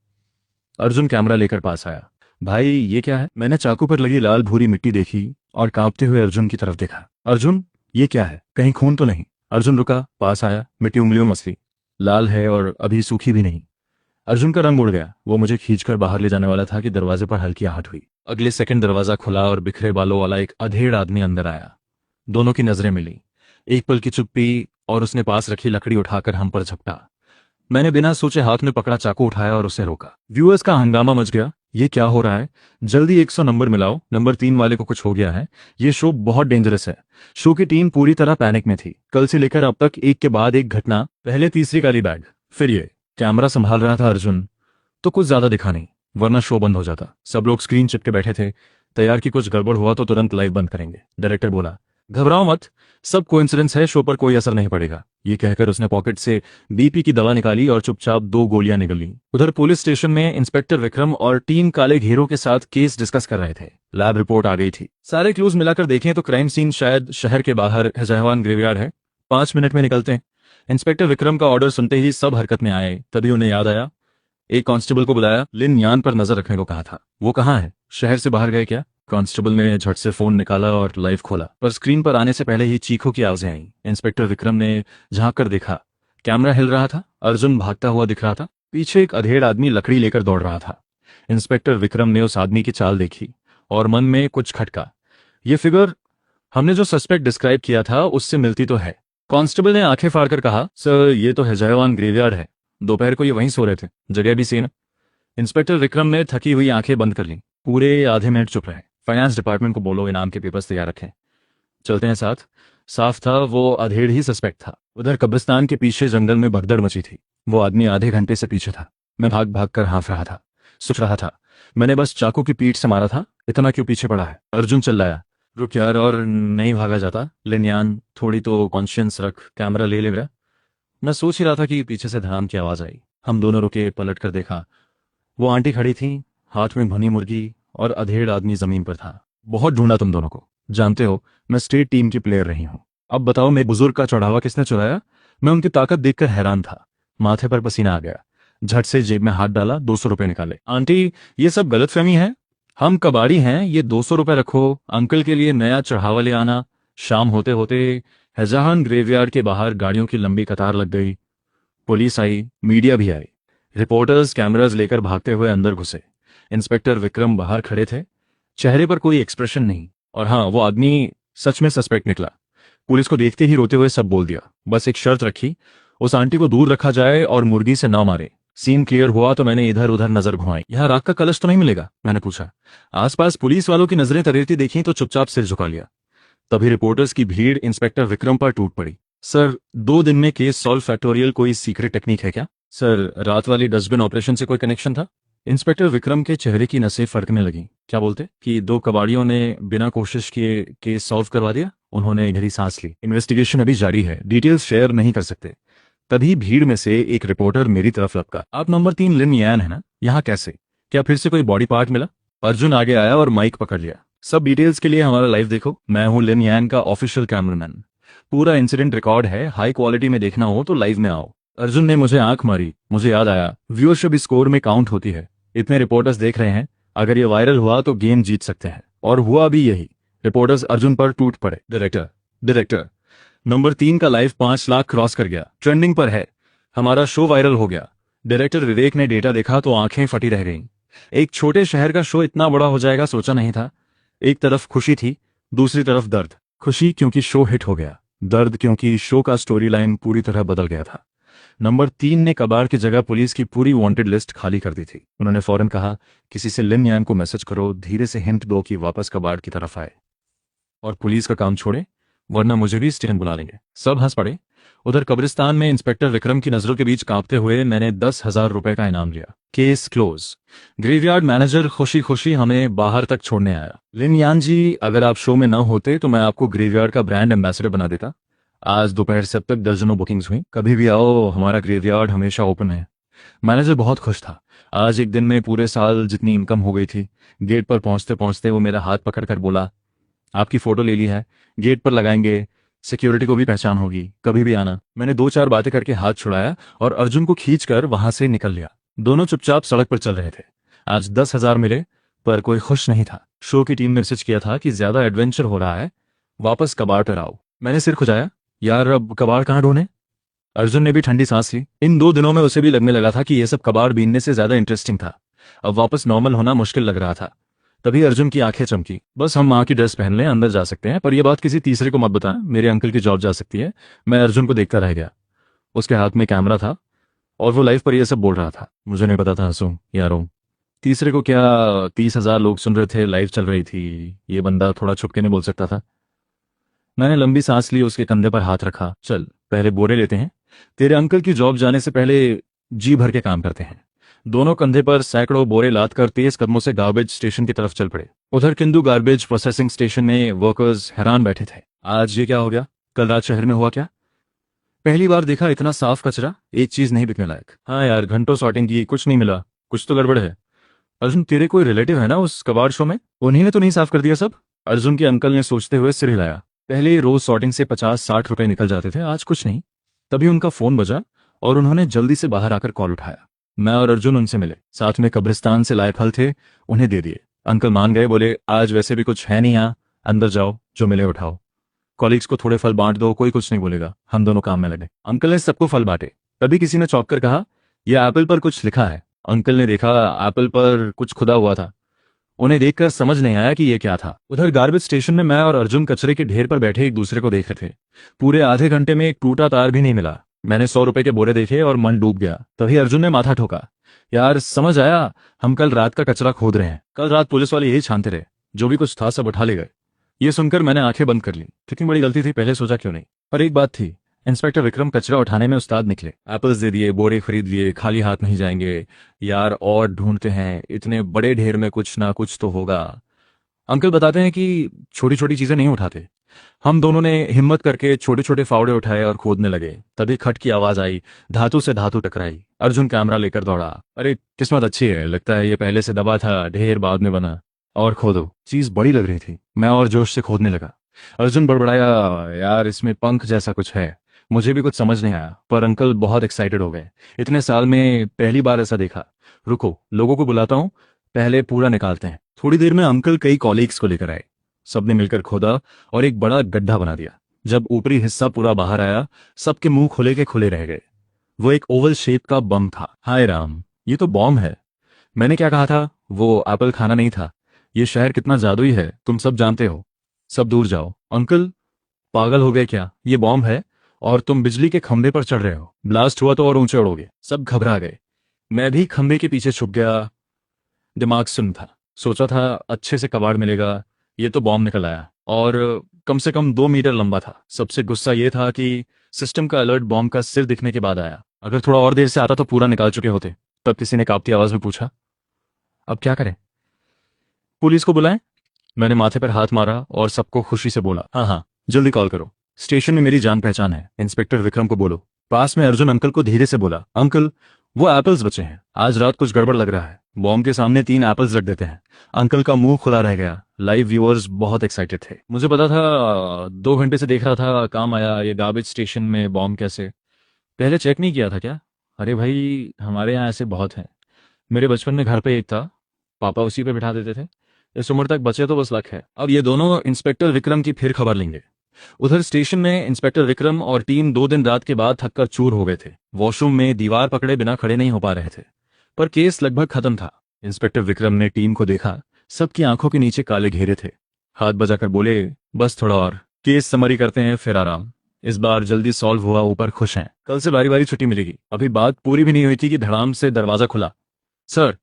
S1: अर्जुन कैमरा लेकर पास आया। भाई ये क्या है? मैंने चाकू पर लगी लाल भूरी मिट्टी देखी और कांपते हुए अर्जुन की तरफ देखा। अर्जुन ये क्या है, कहीं खून तो नहीं? अर्जुन रुका, पास आया, मिट्टी उंगलियों मसली, लाल है और अभी सूखी भी नहीं। अर्जुन का रंग उड़ गया। वो मुझे खींचकर बाहर ले जाने वाला था कि दरवाजे पर हल्की आहट हुई। अगले सेकंड दरवाजा खुला और बिखरे बालों वाला एक अधेड़ आदमी अंदर आया। दोनों की नजरें मिली। एक पल की चुप्पी और उसने पास रखी लकड़ी उठाकर हम पर झपटा। मैंने बिना सोचे हाथ में पकड़ा चाकू उठाया और उसे रोका। व्यूअर्स का हंगामा मच गया। ये क्या हो रहा है? जल्दी 100 नंबर मिलाओ, नंबर 3 वाले को कुछ हो गया है। ये शो बहुत डेंजरस है। शो की टीम पूरी तरह पैनिक में थी। कल से लेकर अब तक एक के बाद एक घटना, पहले तीसरी काली बैग, फिर ये। कैमरा संभाल रहा था अर्जुन, तो कुछ ज्यादा दिखा नहीं, वरना शो बंद हो जाता। सब लोग स्क्रीन चिपके बैठे थे, तैयार कि कुछ गड़बड़ हुआ तो तुरंत लाइव बंद करेंगे। डायरेक्टर बोला, घबराओ मत, सब कोइंसिडेंस है, शो पर कोई असर नहीं पड़ेगा। ये कहकर उसने पॉकेट से बीपी की दवा निकाली और चुपचाप 2 गोलियां निकली। उधर पुलिस स्टेशन में इंस्पेक्टर विक्रम और टीम काले घेरों के साथ केस डिस्कस कर रहे थे। लैब रिपोर्ट आ गई थी। सारे क्लूज मिलाकर देखें तो क्राइम सीन शायद शहर के बाहर जयवान ग्रेवयार्ड है। 5 मिनट में निकलते हैं। इंस्पेक्टर विक्रम का ऑर्डर सुनते ही सब हरकत में आए। तभी उन्हें याद आया, एक कांस्टेबल को बुलाया, लिन यान पर नजर रखने को कहा था। वो कहाँ है? शहर से बाहर गए क्या? कांस्टेबल ने झट से फोन निकाला और लाइव खोला, पर स्क्रीन पर आने से पहले ही चीखों की आवाजें आईं। इंस्पेक्टर विक्रम ने झांक कर देखा, कैमरा हिल रहा था, अर्जुन भागता हुआ दिख रहा था, पीछे एक अधेड़ आदमी लकड़ी लेकर दौड़ रहा था। इंस्पेक्टर विक्रम ने उस आदमी की चाल देखी और मन में कुछ खटका। ये फिगर हमने जो सस्पेक्ट डिस्क्राइब किया था उससे मिलती तो है। कांस्टेबल ने आंखें फाड़कर कहा, सर ये तो जयवान ग्रेवयार्ड है, दोपहर को ये वहीं सो रहे थे, जगह भी सेम। इंस्पेक्टर विक्रम ने थकी हुई आंखें बंद कर ली। पूरे आधे मिनट चुप रहे। फाइनेंस डिपार्टमेंट को बोलो इनाम के पेपर्स तैयार रखें, चलते हैं साथ। साफ था वो अधेड़ ही सस्पेक्ट था। उधर कब्रिस्तान के पीछे जंगल में भगदड़ मची थी। वो आदमी आधे घंटे से पीछे था। मैं भाग भाग कर हाँफ रहा था, सोच रहा था, मैंने बस चाकू की पीठ से मारा था, इतना क्यों पीछे पड़ा है? अर्जुन चिल्लाया, रुक यार, और नहीं भागा जाता? लिनयान, थोड़ी तो कॉन्शियंस रख, कैमरा ले ले मेरा। मैं सोच ही रहा था कि पीछे से धड़ाम की आवाज आई। हम दोनों रुके, पलट कर देखा। वो आंटी खड़ी थी, हाथ में भुनी मुर्गी, और अधेड़ आदमी जमीन पर था। बहुत ढूंढा तुम दोनों को, जानते हो मैं स्टेट टीम की प्लेयर रही हूं। अब बताओ मेरे बुजुर्ग का चढ़ावा किसने चुराया? मैं उनकी ताकत देखकर हैरान था। माथे पर पसीना आ गया। झट से जेब में हाथ डाला, 200 रुपए निकाले। आंटी, ये सब गलतफहमी है, हम कबाड़ी हैं, ये 200 रुपए रखो, अंकल के लिए नया चढ़ावा ले आना। शाम होते होते हैजाहान ग्रेवयार्ड के बाहर गाड़ियों की लंबी कतार लग गई। पुलिस आई, मीडिया भी आई। रिपोर्टर्स कैमरास लेकर भागते हुए अंदर घुसे। इंस्पेक्टर विक्रम बाहर खड़े थे, चेहरे पर कोई एक्सप्रेशन नहीं। और हाँ, वो आदमी सच में सस्पेक्ट निकला। पुलिस को देखते ही रोते हुए सब बोल दिया। बस एक शर्त रखी, उस आंटी को दूर रखा जाए और मुर्गी से ना मारे। सीन क्लियर हुआ तो मैंने इधर उधर नजर घुमाई। यहाँ राख का कलश तो नहीं मिलेगा? मैंने पूछा। आसपास पुलिस वालों की नजरें तरेती देखी तो चुपचाप सिर झुका लिया। तभी रिपोर्टर्स की भीड़ इंस्पेक्टर विक्रम पर टूट पड़ी। सर, 2 दिन में केस सॉल्व फैक्टोरियल कोई सीक्रेट टेक्निक है क्या? सर, रात वाली डस्टबिन ऑपरेशन से कोई कनेक्शन था? इंस्पेक्टर विक्रम के चेहरे की नसें फड़कने लगी। क्या बोलते? कि 2 कबाड़ियों ने बिना कोशिश किए केस सॉल्व करवा दिया? उन्होंने गहरी सांस ली। इन्वेस्टिगेशन अभी जारी है, डिटेल्स शेयर नहीं कर सकते। तभी भीड़ में से एक रिपोर्टर मेरी तरफ लपका। आप नंबर 3 लिन यान है ना? यहाँ कैसे? क्या फिर से कोई बॉडी पार्ट मिला? अर्जुन आगे आया और माइक पकड़ लिया। सब डिटेल्स के लिए हमारा लाइव देखो। मैं हूँ लिन यान का ऑफिशियल कैमरामैन। पूरा इंसिडेंट रिकॉर्ड है, हाई क्वालिटी में देखना हो तो लाइव में आओ। अर्जुन ने मुझे आंख मारी। मुझे याद आया, व्यूअरशिप स्कोर में काउंट होती है। इतने रिपोर्टर्स देख रहे हैं, अगर ये वायरल हुआ तो गेम जीत सकते हैं। और हुआ भी यही। रिपोर्टर्स अर्जुन पर टूट पड़े। डायरेक्टर, नंबर 3 का लाइव 5 लाख क्रॉस कर गया, ट्रेंडिंग पर है, हमारा शो वायरल हो गया। डायरेक्टर विवेक ने डेटा देखा तो आंखें फटी रह गईं। एक छोटे शहर का शो इतना बड़ा हो जाएगा सोचा नहीं था। एक तरफ खुशी थी, दूसरी तरफ दर्द। खुशी क्योंकि शो हिट हो गया, दर्द क्योंकि शो का स्टोरी लाइन पूरी तरह बदल गया था। नंबर 3 ने कबाड़ की जगह पुलिस की पूरी वांटेड लिस्ट खाली कर दी थी। उन्होंने फौरन कहा, किसी से लिन यान को मैसेज करो, धीरे से हिंट दो कि वापस कबाड़ की तरफ आए और पुलिस का काम छोड़े, वरना मुझे भी स्टेशन बुला लेंगे। सब हंस पड़े। उधर कब्रिस्तान में इंस्पेक्टर विक्रम की नजरों के बीच कांपते हुए मैंने 10,000 रुपए का इनाम लिया। Case close. ग्रेवयार्ड मैनेजर खुशी खुशी हमें बाहर तक छोड़ने आया। लिन यान जी, अगर आप शो में न होते तो मैं आपको ग्रेवयार्ड का ब्रांड एम्बेसडर बना देता। आज दोपहर से अब तक दर्जनों बुकिंग्स हुई। कभी भी आओ, हमारा ग्रेवयार्ड हमेशा ओपन है। मैनेजर बहुत खुश था। आज एक दिन में पूरे साल जितनी इनकम हो गई थी। गेट पर पहुंचते पहुंचते वो मेरा हाथ पकड़कर बोला, आपकी फोटो ले ली है, गेट पर लगाएंगे, सिक्योरिटी को भी पहचान होगी, कभी भी आना। मैंने 2-4 बातें करके हाथ छुड़ाया और अर्जुन को खींचकर वहां से निकल लिया। दोनों चुपचाप सड़क पर चल रहे थे। आज 10,000 मिले, पर कोई खुश नहीं था। शो की टीम ने मैसेज किया था कि ज्यादा एडवेंचर हो रहा है, वापस कबाड़ पर आओ। मैंने सिर खुजाया, यार अब कबाड़ कहाँ ढूंढे? अर्जुन ने भी ठंडी सांस ली। इन 2 दिनों में उसे भी लगने लगा था कि यह सब कबाड़ बीनने से ज्यादा इंटरेस्टिंग था। अब वापस नॉर्मल होना मुश्किल लग रहा था। तभी अर्जुन की आंखें चमकी। बस हम माँ की ड्रेस पहन लें, अंदर जा सकते हैं, पर यह बात किसी तीसरे को मत बताएं, मेरे अंकल की जॉब जा सकती है। मैं अर्जुन को देखता रह गया। उसके हाथ में कैमरा था और वो लाइव पर यह सब बोल रहा था। मुझे नहीं पता था हंसूं या रोऊं। तीसरे को क्या, 30,000 लोग सुन रहे थे, लाइव चल रही थी, ये बंदा थोड़ा छुपके नहीं बोल सकता था? मैंने लंबी सांस ली, उसके कंधे पर हाथ रखा। चल पहले बोरे लेते हैं, तेरे अंकल की जॉब जाने से पहले जी भर के काम करते हैं। दोनों कंधे पर सैकड़ों बोरे लाद कर तेज कदमों से गार्बेज स्टेशन की तरफ चल पड़े। उधर किंदू गार्बेज प्रोसेसिंग स्टेशन में वर्कर्स हैरान बैठे थे। आज ये क्या हो गया? कल रात शहर में हुआ क्या? पहली बार देखा इतना साफ कचरा, एक चीज नहीं बिकने लायक। हाँ यार, घंटों सॉर्टिंग की, कुछ नहीं मिला। कुछ तो गड़बड़ है। अर्जुन, तेरे कोई रिलेटिव है ना उस कबाड़ शो में? उन्हीं ने तो नहीं साफ कर दिया सब? अर्जुन के अंकल ने सोचते हुए सिर हिलाया। पहले रोज सॉर्टिंग से 50-60 रुपए निकल जाते थे, आज कुछ नहीं। तभी उनका फोन बजा और उन्होंने जल्दी से बाहर आकर कॉल उठाया। मैं और अर्जुन उनसे मिले, साथ में कब्रिस्तान से लाए फल थे, उन्हें दे दिए। अंकल मान गए, बोले आज वैसे भी कुछ है नहीं यहाँ, अंदर जाओ, जो मिले उठाओ। कॉलीग्स को थोड़े फल बांट दो, कोई कुछ नहीं बोलेगा। हम दोनों काम में लगे। अंकल ने सबको फल बांटे। तभी किसी ने चौंक कर कहा, यह एप्पल पर कुछ लिखा है। अंकल ने देखा, एप्पल पर कुछ खुदा हुआ था। उन्हें देखकर समझ नहीं आया कि यह क्या था। उधर गार्बेज स्टेशन में मैं और अर्जुन कचरे के ढेर पर बैठे एक दूसरे को देख रहे थे। पूरे आधे घंटे में एक टूटा तार भी नहीं मिला। मैंने 100 रुपए के बोरे देखे और मन डूब गया। तभी अर्जुन ने माथा ठोका। यार समझ आया, हम कल रात का कचरा खोद रहे हैं। कल रात पुलिस वाले यही छानते रहे, जो भी कुछ था सब उठा ले गए। ये सुनकर मैंने आंखें बंद कर ली। कितनी बड़ी गलती थी, पहले सोचा क्यों नहीं। पर एक बात थी, इंस्पेक्टर विक्रम कचरा उठाने में उस्ताद निकले। एप्पल्स दे दिए, बोरे खरीद लिए, खाली हाथ नहीं जाएंगे। यार और ढूंढते हैं, इतने बड़े ढेर में कुछ ना कुछ तो होगा। अंकल बताते हैं कि छोटी छोटी चीजें नहीं उठाते। हम दोनों ने हिम्मत करके छोटे छोटे फावड़े उठाए और खोदने लगे। तभी खट की आवाज आई, धातु से धातु टकराई। अर्जुन कैमरा लेकर दौड़ा। अरे किस्मत अच्छी है, लगता है ये पहले से दबा था, ढेर बाद में बना। और खोदो, चीज बड़ी लग रही थी। मैं और जोश से खोदने लगा। अर्जुन बड़बड़ाया, यार इसमें पंख जैसा कुछ है। मुझे भी कुछ समझ नहीं आया, पर अंकल बहुत एक्साइटेड हो गए। इतने साल में पहली बार ऐसा देखा। रुको, लोगों को बुलाता हूँ, पहले पूरा निकालते हैं। थोड़ी देर में अंकल कई कॉलीग्स को लेकर आए। सबने मिलकर खोदा और एक बड़ा गड्ढा बना दिया। जब ऊपरी हिस्सा पूरा बाहर आया, सबके मुंह खुले के खुले रह गए। वो एक ओवल शेप का बम था। हाय राम, ये तो बॉम्ब है। मैंने क्या कहा था, वो एप्पल खाना नहीं था। ये शहर कितना जादुई है, तुम सब जानते हो। सब दूर जाओ। अंकल पागल हो गए क्या? ये बॉम्ब है और तुम बिजली के खंभे पर चढ़ रहे हो। ब्लास्ट हुआ तो और ऊंचे उड़ोगे। सब घबरा गए। मैं भी खंभे के पीछे छुप गया। दिमाग सुन था। सोचा था अच्छे से कबाड़ मिलेगा, ये तो बॉम्ब निकल आया। और कम से कम 2 मीटर लंबा था। सबसे गुस्सा ये था कि सिस्टम का अलर्ट बॉम्ब का सिर दिखने के बाद आया। अगर थोड़ा और देर से आता तो पूरा निकाल चुके होते। तब किसी ने कांपती आवाज में पूछा, अब क्या करें? पुलिस को बुलाएं? मैंने माथे पर हाथ मारा और सबको खुशी से बोला, हाँ हाँ, जल्दी कॉल करो। स्टेशन में मेरी जान पहचान है, इंस्पेक्टर विक्रम को बोलो। पास में अर्जुन अंकल को धीरे से बोला, अंकल वो एप्पल्स बचे हैं, आज रात कुछ गड़बड़ लग रहा है। बॉम्ब के सामने 3 एप्पल्स रख देते हैं। अंकल का मुंह खुला रह गया। लाइव व्यूअर्स बहुत एक्साइटेड थे। मुझे पता था, 2 घंटे से देख रहा था, काम आया। ये गार्बेज स्टेशन में बॉम्ब कैसे? पहले चेक नहीं किया था क्या? अरे भाई, हमारे यहाँ ऐसे बहुत हैं। मेरे बचपन में घर पे एक था, पापा उसी पे बिठा देते थे। इस उम्र तक बचे तो बस लक है। अब ये दोनों इंस्पेक्टर विक्रम की फिर खबर लेंगे। उधर स्टेशन में इंस्पेक्टर विक्रम और टीम 2 दिन रात के बाद थककर चूर हो गए थे। वॉशरूम में दीवार पकड़े बिना खड़े नहीं हो पा रहे थे। पर केस लगभग खत्म था। इंस्पेक्टर विक्रम ने टीम को देखा। सबकी आंखों के नीचे काले घेरे थे। हाथ बजाकर बोले, बस थोड़ा और, केस समरी करते हैं फिर आराम। इस बार जल्दी सॉल्व हुआ, ऊपर खुश हैं। कल से बारी बारी छुट्टी मिलेगी। अभी बात पूरी भी नहीं हुई थी कि धड़ाम से दरवाजा खुला। सर,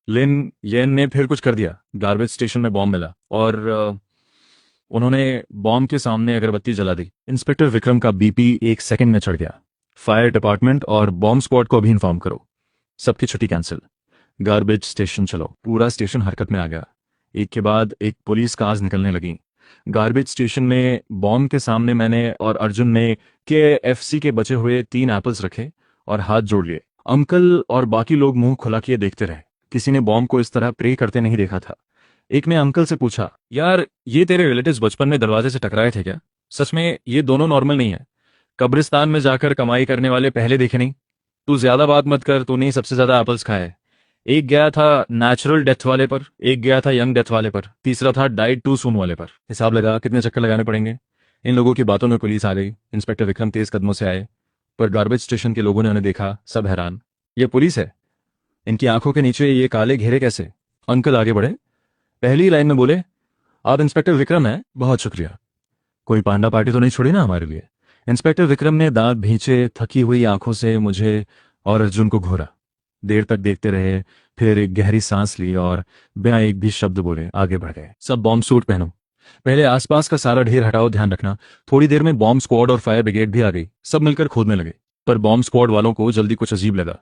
S1: लिन येन ने फिर कुछ कर दिया। गार्बेज स्टेशन में बॉम्ब मिला और उन्होंने बॉम्ब के सामने अगरबत्ती जला दी। इंस्पेक्टर विक्रम का बीपी 1 सेकंड में चढ़ गया। फायर डिपार्टमेंट और बॉम्ब स्क्वाड को अभी इन्फॉर्म करो। सबकी छुट्टी कैंसिल। गार्बेज स्टेशन चलो। पूरा स्टेशन हरकत में आ गया। एक के बाद एक पुलिस कार्स निकलने लगी। गार्बेज स्टेशन में बॉम्ब के सामने मैंने और अर्जुन ने KFC के बचे हुए 3 एप्पल्स रखे और हाथ जोड़ लिए। अंकल और बाकी लोग मुंह खुला किए देखते रहे। किसी ने बॉम्ब को इस तरह प्रे करते नहीं देखा था। एक ने अंकल से पूछा, यार ये तेरे रिलेटिव्स बचपन में दरवाजे से टकराए थे क्या? सच में ये दोनों नॉर्मल नहीं है? कब्रिस्तान में जाकर कमाई करने वाले पहले देखे नहीं? तू ज्यादा बात मत कर, तूने ही सबसे ज्यादा एप्पल्स खाए। एक गया था नेचुरल डेथ वाले पर, एक गया था यंग डेथ वाले पर, तीसरा था डाइड टू सून वाले पर। हिसाब लगा कितने चक्कर लगाने पड़ेंगे। इन लोगों की बातों में पुलिस आ गई। इंस्पेक्टर विक्रम तेज कदमों से आए, पर गार्बेज स्टेशन के लोगों ने उन्हें देखा। सब हैरान, ये पुलिस है, इनकी आंखों के नीचे ये काले घेरे कैसे? अंकल आगे बढ़े, पहली लाइन में बोले, आप इंस्पेक्टर विक्रम हैं? बहुत शुक्रिया। कोई पांडा पार्टी तो नहीं छोड़ी ना हमारे लिए? इंस्पेक्टर विक्रम ने दांत भींचे, थकी हुई आंखों से मुझे और अर्जुन को घूरा। देर तक देखते रहे, फिर एक गहरी सांस ली और बिना एक भी शब्द बोले आगे बढ़ गए। सब बॉम्ब सूट पहनो, पहले आसपास का सारा ढेर हटाओ, ध्यान रखना। थोड़ी देर में बॉम्ब स्क्वाड और फायर ब्रिगेड भी आ गई। सब मिलकर खोदने लगे, पर बॉम्ब स्क्वाड वालों को जल्दी कुछ अजीब लगा।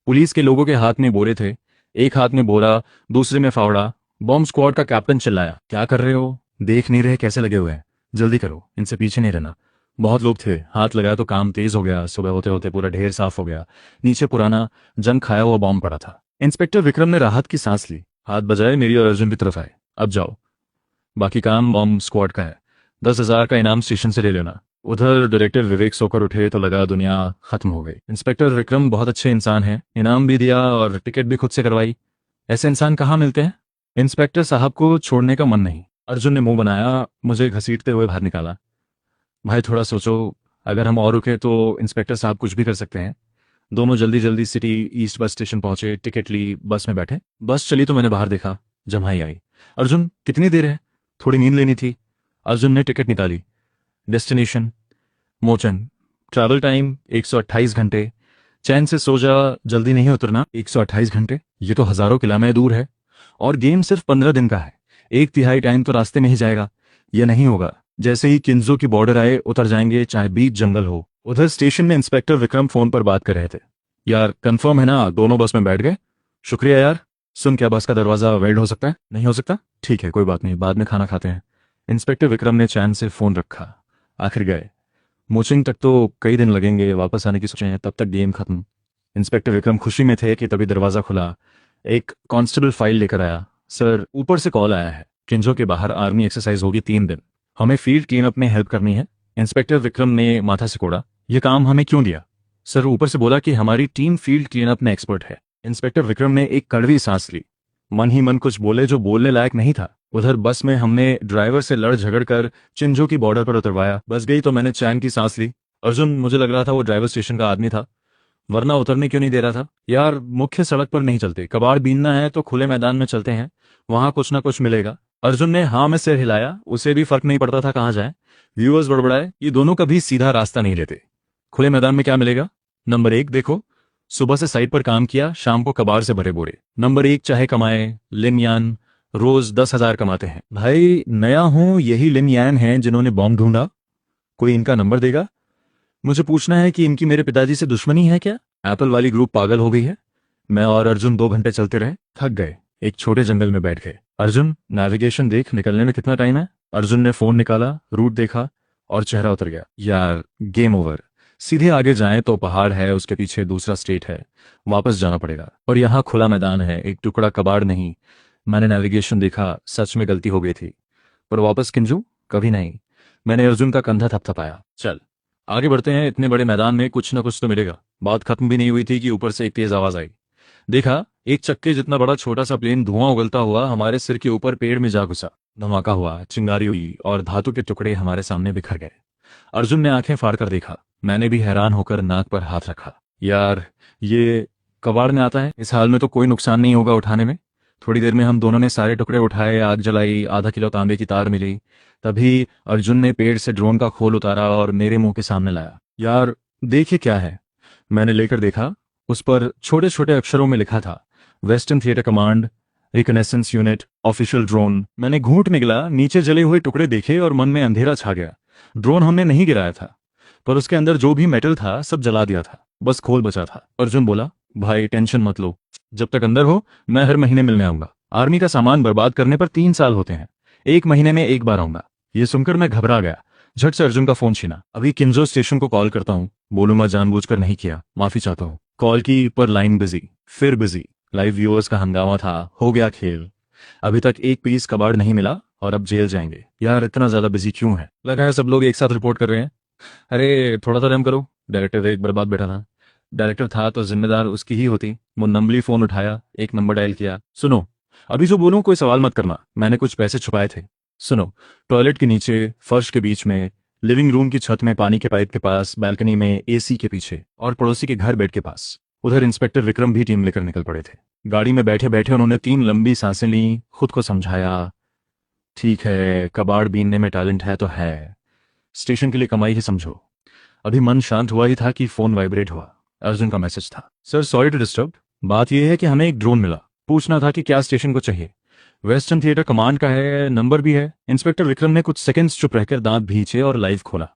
S1: पुलिस के लोगों के हाथ में बोरे थे, एक हाथ में बोरा, दूसरे में फावड़ा। बॉम्ब स्क्वाड का कैप्टन चिल्लाया, क्या कर रहे हो? देख नहीं रहे कैसे लगे हुए हैं? जल्दी करो, इनसे पीछे नहीं रहना। बहुत लोग थे, हाथ लगाया तो काम तेज हो गया। सुबह होते होते पूरा ढेर साफ हो गया। नीचे पुराना जंग खाया हुआ बॉम्ब पड़ा था। इंस्पेक्टर विक्रम ने राहत की सांस ली, हाथ बजाए, मेरी और अर्जुन की तरफ आए। अब जाओ, बाकी काम बॉम्ब स्क्वाड का है। 10,000 का इनाम स्टेशन से ले लेना। उधर डायरेक्टर विवेक सोकर उठे तो लगा दुनिया खत्म हो गई। इंस्पेक्टर विक्रम बहुत अच्छे इंसान हैं, इनाम भी दिया और टिकट भी खुद से करवाई। ऐसे इंसान कहाँ मिलते हैं? इंस्पेक्टर साहब को छोड़ने का मन नहीं। अर्जुन ने मुंह बनाया, मुझे घसीटते हुए बाहर निकाला। भाई थोड़ा सोचो, अगर हम और रुके तो इंस्पेक्टर साहब कुछ भी कर सकते हैं। दोनों जल्दी जल्दी सिटी ईस्ट बस स्टेशन पहुंचे, टिकट ली, बस में बैठे। बस चली तो मैंने बाहर देखा, जम्हाई आई। अर्जुन कितनी देर है? थोड़ी नींद लेनी थी। अर्जुन ने टिकट निकाली। डेस्टिनेशन मोचन, ट्रैवल टाइम 128 घंटे। चैन से सो जा, जल्दी नहीं उतरना। 128 घंटे, ये तो हजारों किलोमीटर दूर है। और गेम सिर्फ 15 दिन का है, 1/3 टाइम तो रास्ते में ही जाएगा। यह नहीं होगा। जैसे ही किन्जो की बॉर्डर आए उतर जाएंगे, चाहे बीच जंगल हो। उधर स्टेशन में इंस्पेक्टर विक्रम फोन पर बात कर रहे थे। यार कंफर्म है ना, दोनों बस में बैठ गए? शुक्रिया यार। सुन, क्या बस का दरवाजा वेल्ड हो सकता है? नहीं हो सकता? ठीक है, कोई बात नहीं, बाद में खाना खाते हैं। इंस्पेक्टर विक्रम ने चैन से फोन रखा। आखिर गए। मोचिंग तक तो कई दिन लगेंगे, वापस आने की सोचे, तब तक गेम खत्म। इंस्पेक्टर विक्रम खुशी में थे कि तभी दरवाजा खुला। एक कांस्टेबल फाइल लेकर आया। सर, ऊपर से कॉल आया है, किन्जो के बाहर आर्मी एक्सरसाइज होगी 3 दिन। हमें फील्ड क्लीन अप में हेल्प करनी है। इंस्पेक्टर विक्रम ने माथा सिकोड़ा। यह काम हमें क्यों दिया? सर, ऊपर से बोला कि हमारी टीम फील्ड क्लीन अप में एक्सपर्ट है। इंस्पेक्टर विक्रम ने एक कड़वी सांस ली। मन ही मन कुछ बोले जो बोलने लायक नहीं था। उधर बस में हमने ड्राइवर से लड़ झगड़ कर चिंजो की बॉर्डर पर उतरवाया। बस गई तो मैंने चैन की सांस ली। अर्जुन, मुझे लग रहा था वो ड्राइवर स्टेशन का आदमी था, वरना उतरने क्यों नहीं दे रहा था? यार मुख्य सड़क पर नहीं चलते, कबाड़ बीनना है तो खुले मैदान में चलते हैं, वहां कुछ ना कुछ मिलेगा। अर्जुन ने हाँ में सिर हिलाया, उसे भी फर्क नहीं पड़ता था कहाँ जाए। व्यूअर्स बड़बड़ाए, ये दोनों कभी सीधा रास्ता नहीं लेते। खुले मैदान में क्या मिलेगा? नंबर 1 देखो, सुबह से साइट पर काम किया, शाम को कबाड़ से भरे बोरे। नंबर 1 चाहे कमाए, लिन यान रोज 10,000 कमाते हैं। भाई नया हूं, यही लिन यान हैं जिन्होंने बॉम्ब ढूंढा। कोई इनका नंबर देगा? मुझे पूछना है कि इनकी मेरे पिताजी से दुश्मनी है क्या? एप्पल वाली ग्रुप पागल हो गई है। मैं और अर्जुन 2 घंटे चलते रहे, थक गए, एक छोटे जंगल में बैठ गए। अर्जुन, नेविगेशन देख, निकलने में कितना टाइम है? अर्जुन ने फोन निकाला, रूट देखा और चेहरा उतर गया। यार गेम ओवर। सीधे आगे जाएं तो पहाड़ है, उसके पीछे दूसरा स्टेट है, वापस जाना पड़ेगा। और यहाँ खुला मैदान है, एक टुकड़ा कबाड़ नहीं। मैंने नेविगेशन देखा, सच में गलती हो गई थी। पर वापस किंजू? कभी नहीं। मैंने अर्जुन का कंधा थपथपाया। चल आगे बढ़ते हैं, इतने बड़े मैदान में कुछ ना कुछ तो मिलेगा। बात खत्म भी नहीं हुई थी कि ऊपर से एक तेज आवाज आई। देखा, एक चक्के जितना बड़ा छोटा सा प्लेन धुआं उगलता हुआ हमारे सिर के ऊपर पेड़ में जा घुसा। धमाका हुआ, चिंगारी हुई और धातु के टुकड़े हमारे सामने बिखर गए। अर्जुन ने आंखें फाड़ कर देखा, मैंने भी हैरान होकर नाक पर हाथ रखा। यार ये कबाड़ में आता है, इस हाल में तो कोई नुकसान नहीं होगा उठाने में। थोड़ी देर में हम दोनों ने सारे टुकड़े उठाए, आग जलाई, आधा किलो तांबे की तार मिली। तभी अर्जुन ने पेड़ से ड्रोन का खोल उतारा और मेरे मुंह के सामने लाया। यार देखिए क्या है। मैंने लेकर देखा, उस पर छोटे छोटे अक्षरों में लिखा था, western theatre command, reconnaissance unit, official drone. मैंने घूंट निगला, नीचे जले हुए टुकड़े देखे और मन में अंधेरा छा गया। ड्रोन हमने नहीं गिराया था, पर उसके अंदर जो भी मेटल था सब जला दिया था, बस खोल बचा था। अर्जुन बोला, भाई टेंशन मत लो, जब तक अंदर हो मैं हर महीने मिलने आऊंगा। आर्मी का सामान बर्बाद करने पर 3 साल होते हैं, 1 महीने में 1 बार आऊंगा। ये सुनकर मैं घबरा गया, झट से अर्जुन का फोन छीना। अभी किन्जो स्टेशन को कॉल करता हूँ। बोलूंगा जानबूझकर नहीं किया, माफी चाहता हूँ। कॉल की पर लाइन बिजी, फिर बिजी। लाइव व्यूअर्स का हंगामा था, हो गया खेल। अभी तक एक पीस कबाड़ नहीं मिला और अब जेल जाएंगे। यार इतना ज्यादा बिजी क्यों है? लगा है सब लोग एक साथ रिपोर्ट कर रहे हैं। अरे थोड़ा सा रहम करो। डायरेक्टर एक बर्बाद बैठा था। डायरेक्टर था तो जिम्मेदार उसकी ही होती। मुन्नम्बली फोन उठाया, एक नंबर डायल किया। सुनो, अभी जो बोलूं कोई सवाल मत करना, मैंने कुछ पैसे छुपाए थे। सुनो, टॉयलेट के नीचे, फर्श के बीच में, लिविंग रूम की छत में, पानी के पाइप के पास, बालकनी में, एसी के पीछे और पड़ोसी के घर बेड के पास। उधर इंस्पेक्टर विक्रम भी टीम लेकर निकल पड़े थे। गाड़ी में बैठे बैठे उन्होंने 3 लंबी सांसें ली, खुद को समझाया, ठीक है कबाड़ बीनने में टैलेंट है तो है, स्टेशन के लिए कमाई ही समझो। अभी मन शांत हुआ ही था कि फोन वाइब्रेट हुआ। अर्जुन का मैसेज था। सर सॉरी टू डिस्टर्ब, बात यह है कि हमें एक ड्रोन मिला, पूछना था कि क्या स्टेशन को चाहिए। वेस्टर्न थिएटर कमांड का है, नंबर भी है। इंस्पेक्टर विक्रम ने कुछ सेकंड्स चुप रहकर दांत भींचे और लाइव खोला।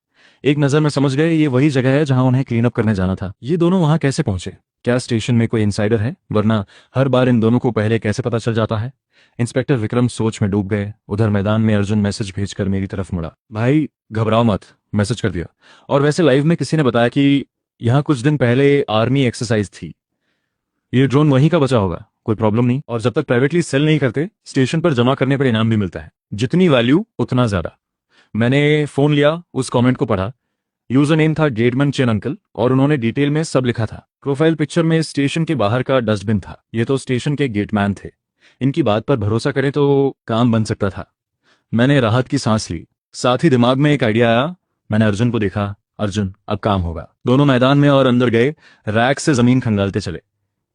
S1: एक नजर में समझ गए ये वही जगह है जहां उन्हें क्लीन अप करने जाना था। ये दोनों वहां कैसे पहुंचे? क्या स्टेशन में कोई इनसाइडर है? वरना हर बार इन दोनों को पहले कैसे पता चल जाता है? इंस्पेक्टर विक्रम सोच में डूब गए। उधर मैदान में अर्जुन मैसेज भेजकर मेरी तरफ मुड़ा। भाई घबराओ मत, मैसेज कर दिया। और वैसे लाइव में किसी ने बताया कि यहाँ कुछ दिन पहले आर्मी एक्सरसाइज थी। ये ड्रोन वहीं का बचा होगा, कोई प्रॉब्लम नहीं। और जब तक प्राइवेटली सेल नहीं करते, स्टेशन पर जमा करने पर इनाम भी मिलता है। जितनी वैल्यू उतना ज्यादा। मैंने फोन लिया, उस कमेंट को पढ़ा। यूजर नेम था गेटमैन चेन अंकल और उन्होंने डिटेल में सब लिखा था। प्रोफाइल पिक्चर में स्टेशन के बाहर का डस्टबिन था। ये तो स्टेशन के गेटमैन थे। इनकी बात पर भरोसा करें तो काम बन सकता था। मैंने राहत की सांस ली। साथ ही दिमाग में एक आइडिया आया। मैंने अर्जुन को देखा। अर्जुन, अब काम होगा। दोनों मैदान में और अंदर गए, रैक से जमीन खंगालते चले।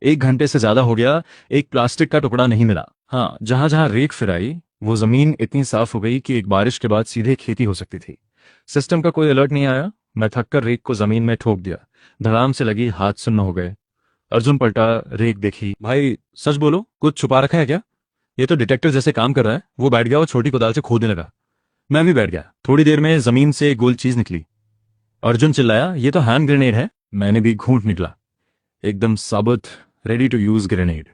S1: 1 घंटे से ज्यादा हो गया, एक प्लास्टिक का टुकड़ा नहीं मिला। हाँ, जहां जहां रेक फिराई वो जमीन इतनी साफ हो गई कि एक बारिश के बाद सीधे खेती हो सकती थी। सिस्टम का कोई अलर्ट नहीं आया। मैं थककर रेक को जमीन में ठोक दिया। धड़ाम से लगी, हाथ सुन्न हो गए। अर्जुन पलटा, रेक देखी। भाई सच बोलो, कुछ छुपा रखा है क्या? ये तो डिटेक्टर जैसे काम कर रहा है। वो बैठ गया और छोटी कोदाल से खोदने लगा। मैं भी बैठ गया। थोड़ी देर में जमीन से एक गोल चीज निकली। अर्जुन चिल्लाया, ये तो हैंड ग्रेनेड है। मैंने भी घूंट निकला। एकदम साबुत, रेडी टू यूज ग्रेनेड।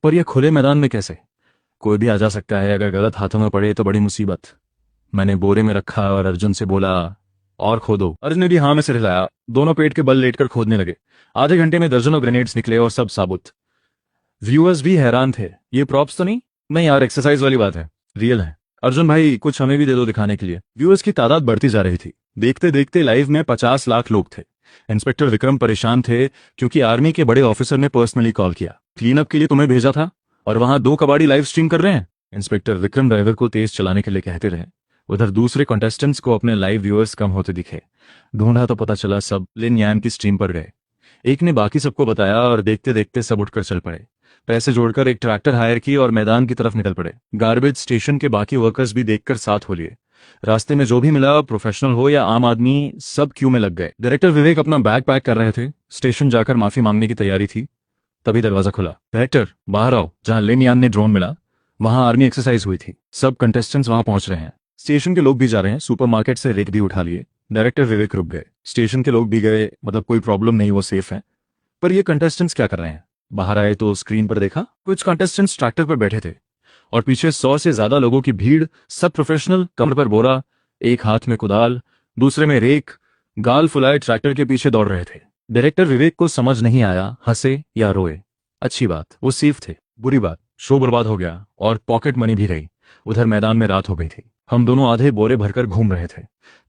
S1: पर यह खुले मैदान में कैसे? कोई भी आ जा सकता है, अगर गलत हाथों में पड़े तो बड़ी मुसीबत। मैंने बोरे में रखा और अर्जुन से बोला, और खोदो। अर्जुन ने भी हाँ में सिर हिलाया। दोनों पेट के बल लेटकर खोदने लगे। आधे घंटे में दर्जनों ग्रेनेड्स निकले और सब साबुत। व्यूअर्स भी हैरान थे। ये प्रॉप्स तो नहीं? नहीं यार, एक्सरसाइज वाली बात है, रियल है। अर्जुन भाई कुछ हमें भी दे दो दिखाने के लिए। व्यूअर्स की तादाद बढ़ती जा रही थी। देखते देखते लाइव में 50 लाख लोग थे। इंस्पेक्टर विक्रम परेशान थे क्योंकि आर्मी के बड़े ऑफिसर ने पर्सनली कॉल किया। क्लीन अप के लिए तुम्हें भेजा था और वहां 2 कबाड़ी लाइव स्ट्रीम कर रहे हैं। इंस्पेक्टर विक्रम ड्राइवर को तेज चलाने के लिए कहते रहे। उधर दूसरे कंटेस्टेंट्स को अपने लाइव व्यूअर्स कम होते दिखे। ढूंढा तो पता चला सब लिन यान की स्ट्रीम पर गए। एक ने बाकी सबको बताया और देखते देखते सब उठकर चल पड़े। पैसे जोड़कर एक ट्रैक्टर हायर की और मैदान की तरफ निकल पड़े। गार्बेज स्टेशन के बाकी वर्कर्स भी देखकर साथ हो लिए। रास्ते में जो भी मिला, प्रोफेशनल हो या आम आदमी, सब क्यू में लग गए। डायरेक्टर विवेक अपना बैग पैक कर रहे थे। स्टेशन जाकर माफी मांगने की तैयारी थी। तभी दरवाजा खुला। डायरेक्टर बाहर आओ। जहां लिन यान ने ड्रोन मिला वहां आर्मी एक्सरसाइज हुई थी। सब कंटेस्टेंट्स वहां पहुंच रहे हैं। स्टेशन के लोग भी जा रहे हैं। सुपरमार्केट से रेक भी उठा लिए। डायरेक्टर विवेक रुक गए। स्टेशन के लोग भी गए, मतलब कोई प्रॉब्लम नहीं, वो सेफ है। पर ये कंटेस्टेंट्स क्या कर रहे हैं? बाहर आए तो स्क्रीन पर देखा कुछ कंटेस्टेंट्स ट्रैक्टर पर बैठे थे और पीछे 100 से ज्यादा लोगों की भीड़। सब प्रोफेशनल, कमर पर बोरा, एक हाथ में कुदाल, दूसरे में रेक, गाल फुलाए ट्रैक्टर के पीछे दौड़ रहे थे। डायरेक्टर विवेक को समझ नहीं आया हंसे या रोए। अच्छी बात, वो सेफ थे। बुरी बात, शो बर्बाद हो गया और पॉकेट मनी भी रही। उधर मैदान में रात हो गई थी। हम दोनों आधे बोरे भरकर घूम रहे थे।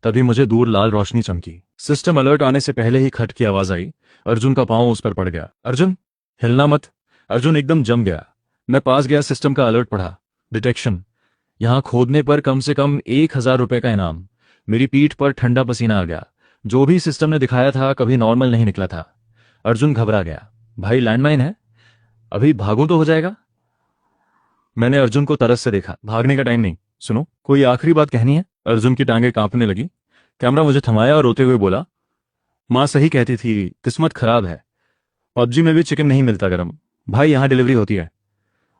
S1: तभी मुझे दूर लाल रोशनी चमकी। सिस्टम अलर्ट आने से पहले ही खट की आवाज आई। अर्जुन का पांव उस पर पड़ गया। अर्जुन हिलना मत। अर्जुन एकदम जम गया। मैं पास गया, सिस्टम का अलर्ट पढ़ा। डिटेक्शन, यहां खोदने पर कम से कम 1000 रुपए का इनाम। मेरी पीठ पर ठंडा पसीना आ गया। जो भी सिस्टम ने दिखाया था कभी नॉर्मल नहीं निकला था। अर्जुन घबरा गया। भाई लैंडमाइन है, अभी भागूं तो हो जाएगा। मैंने अर्जुन को तरस से देखा। भागने का टाइम नहीं, सुनो, कोई आखिरी बात कहनी है। अर्जुन की टांगें कांपने लगी। कैमरा मुझे थमाया और रोते हुए बोला, माँ सही कहती थी, किस्मत खराब है। पबजी में भी चिकन नहीं मिलता गरम। भाई यहाँ डिलीवरी होती है।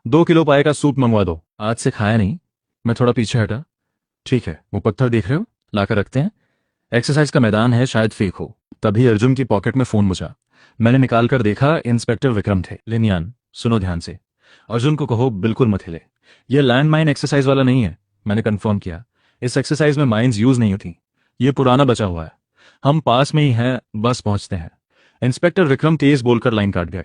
S1: 2 किलो पाए का सूप मंगवा दो। आज से खाया नहीं। मैं थोड़ा पीछे हटा। ठीक है, वो पत्थर देख रहे हो, लाकर रखते हैं। एक्सरसाइज का मैदान है, शायद फेक हो। तभी अर्जुन की पॉकेट में फोन बजा। मैंने निकाल कर देखा, इंस्पेक्टर विक्रम थे। लिन यान, सुनो ध्यान से। अर्जुन को कहो बिल्कुल मत हिले। यह लैंडमाइन एक्सरसाइज वाला नहीं है। मैंने कंफर्म किया। इस एक्सरसाइज में माइंस यूज नहीं होती। ये पुराना बचा हुआ है। हम पास में ही हैं, बस पहुंचते हैं। इंस्पेक्टर विक्रम तेज बोलकर लाइन काट गए।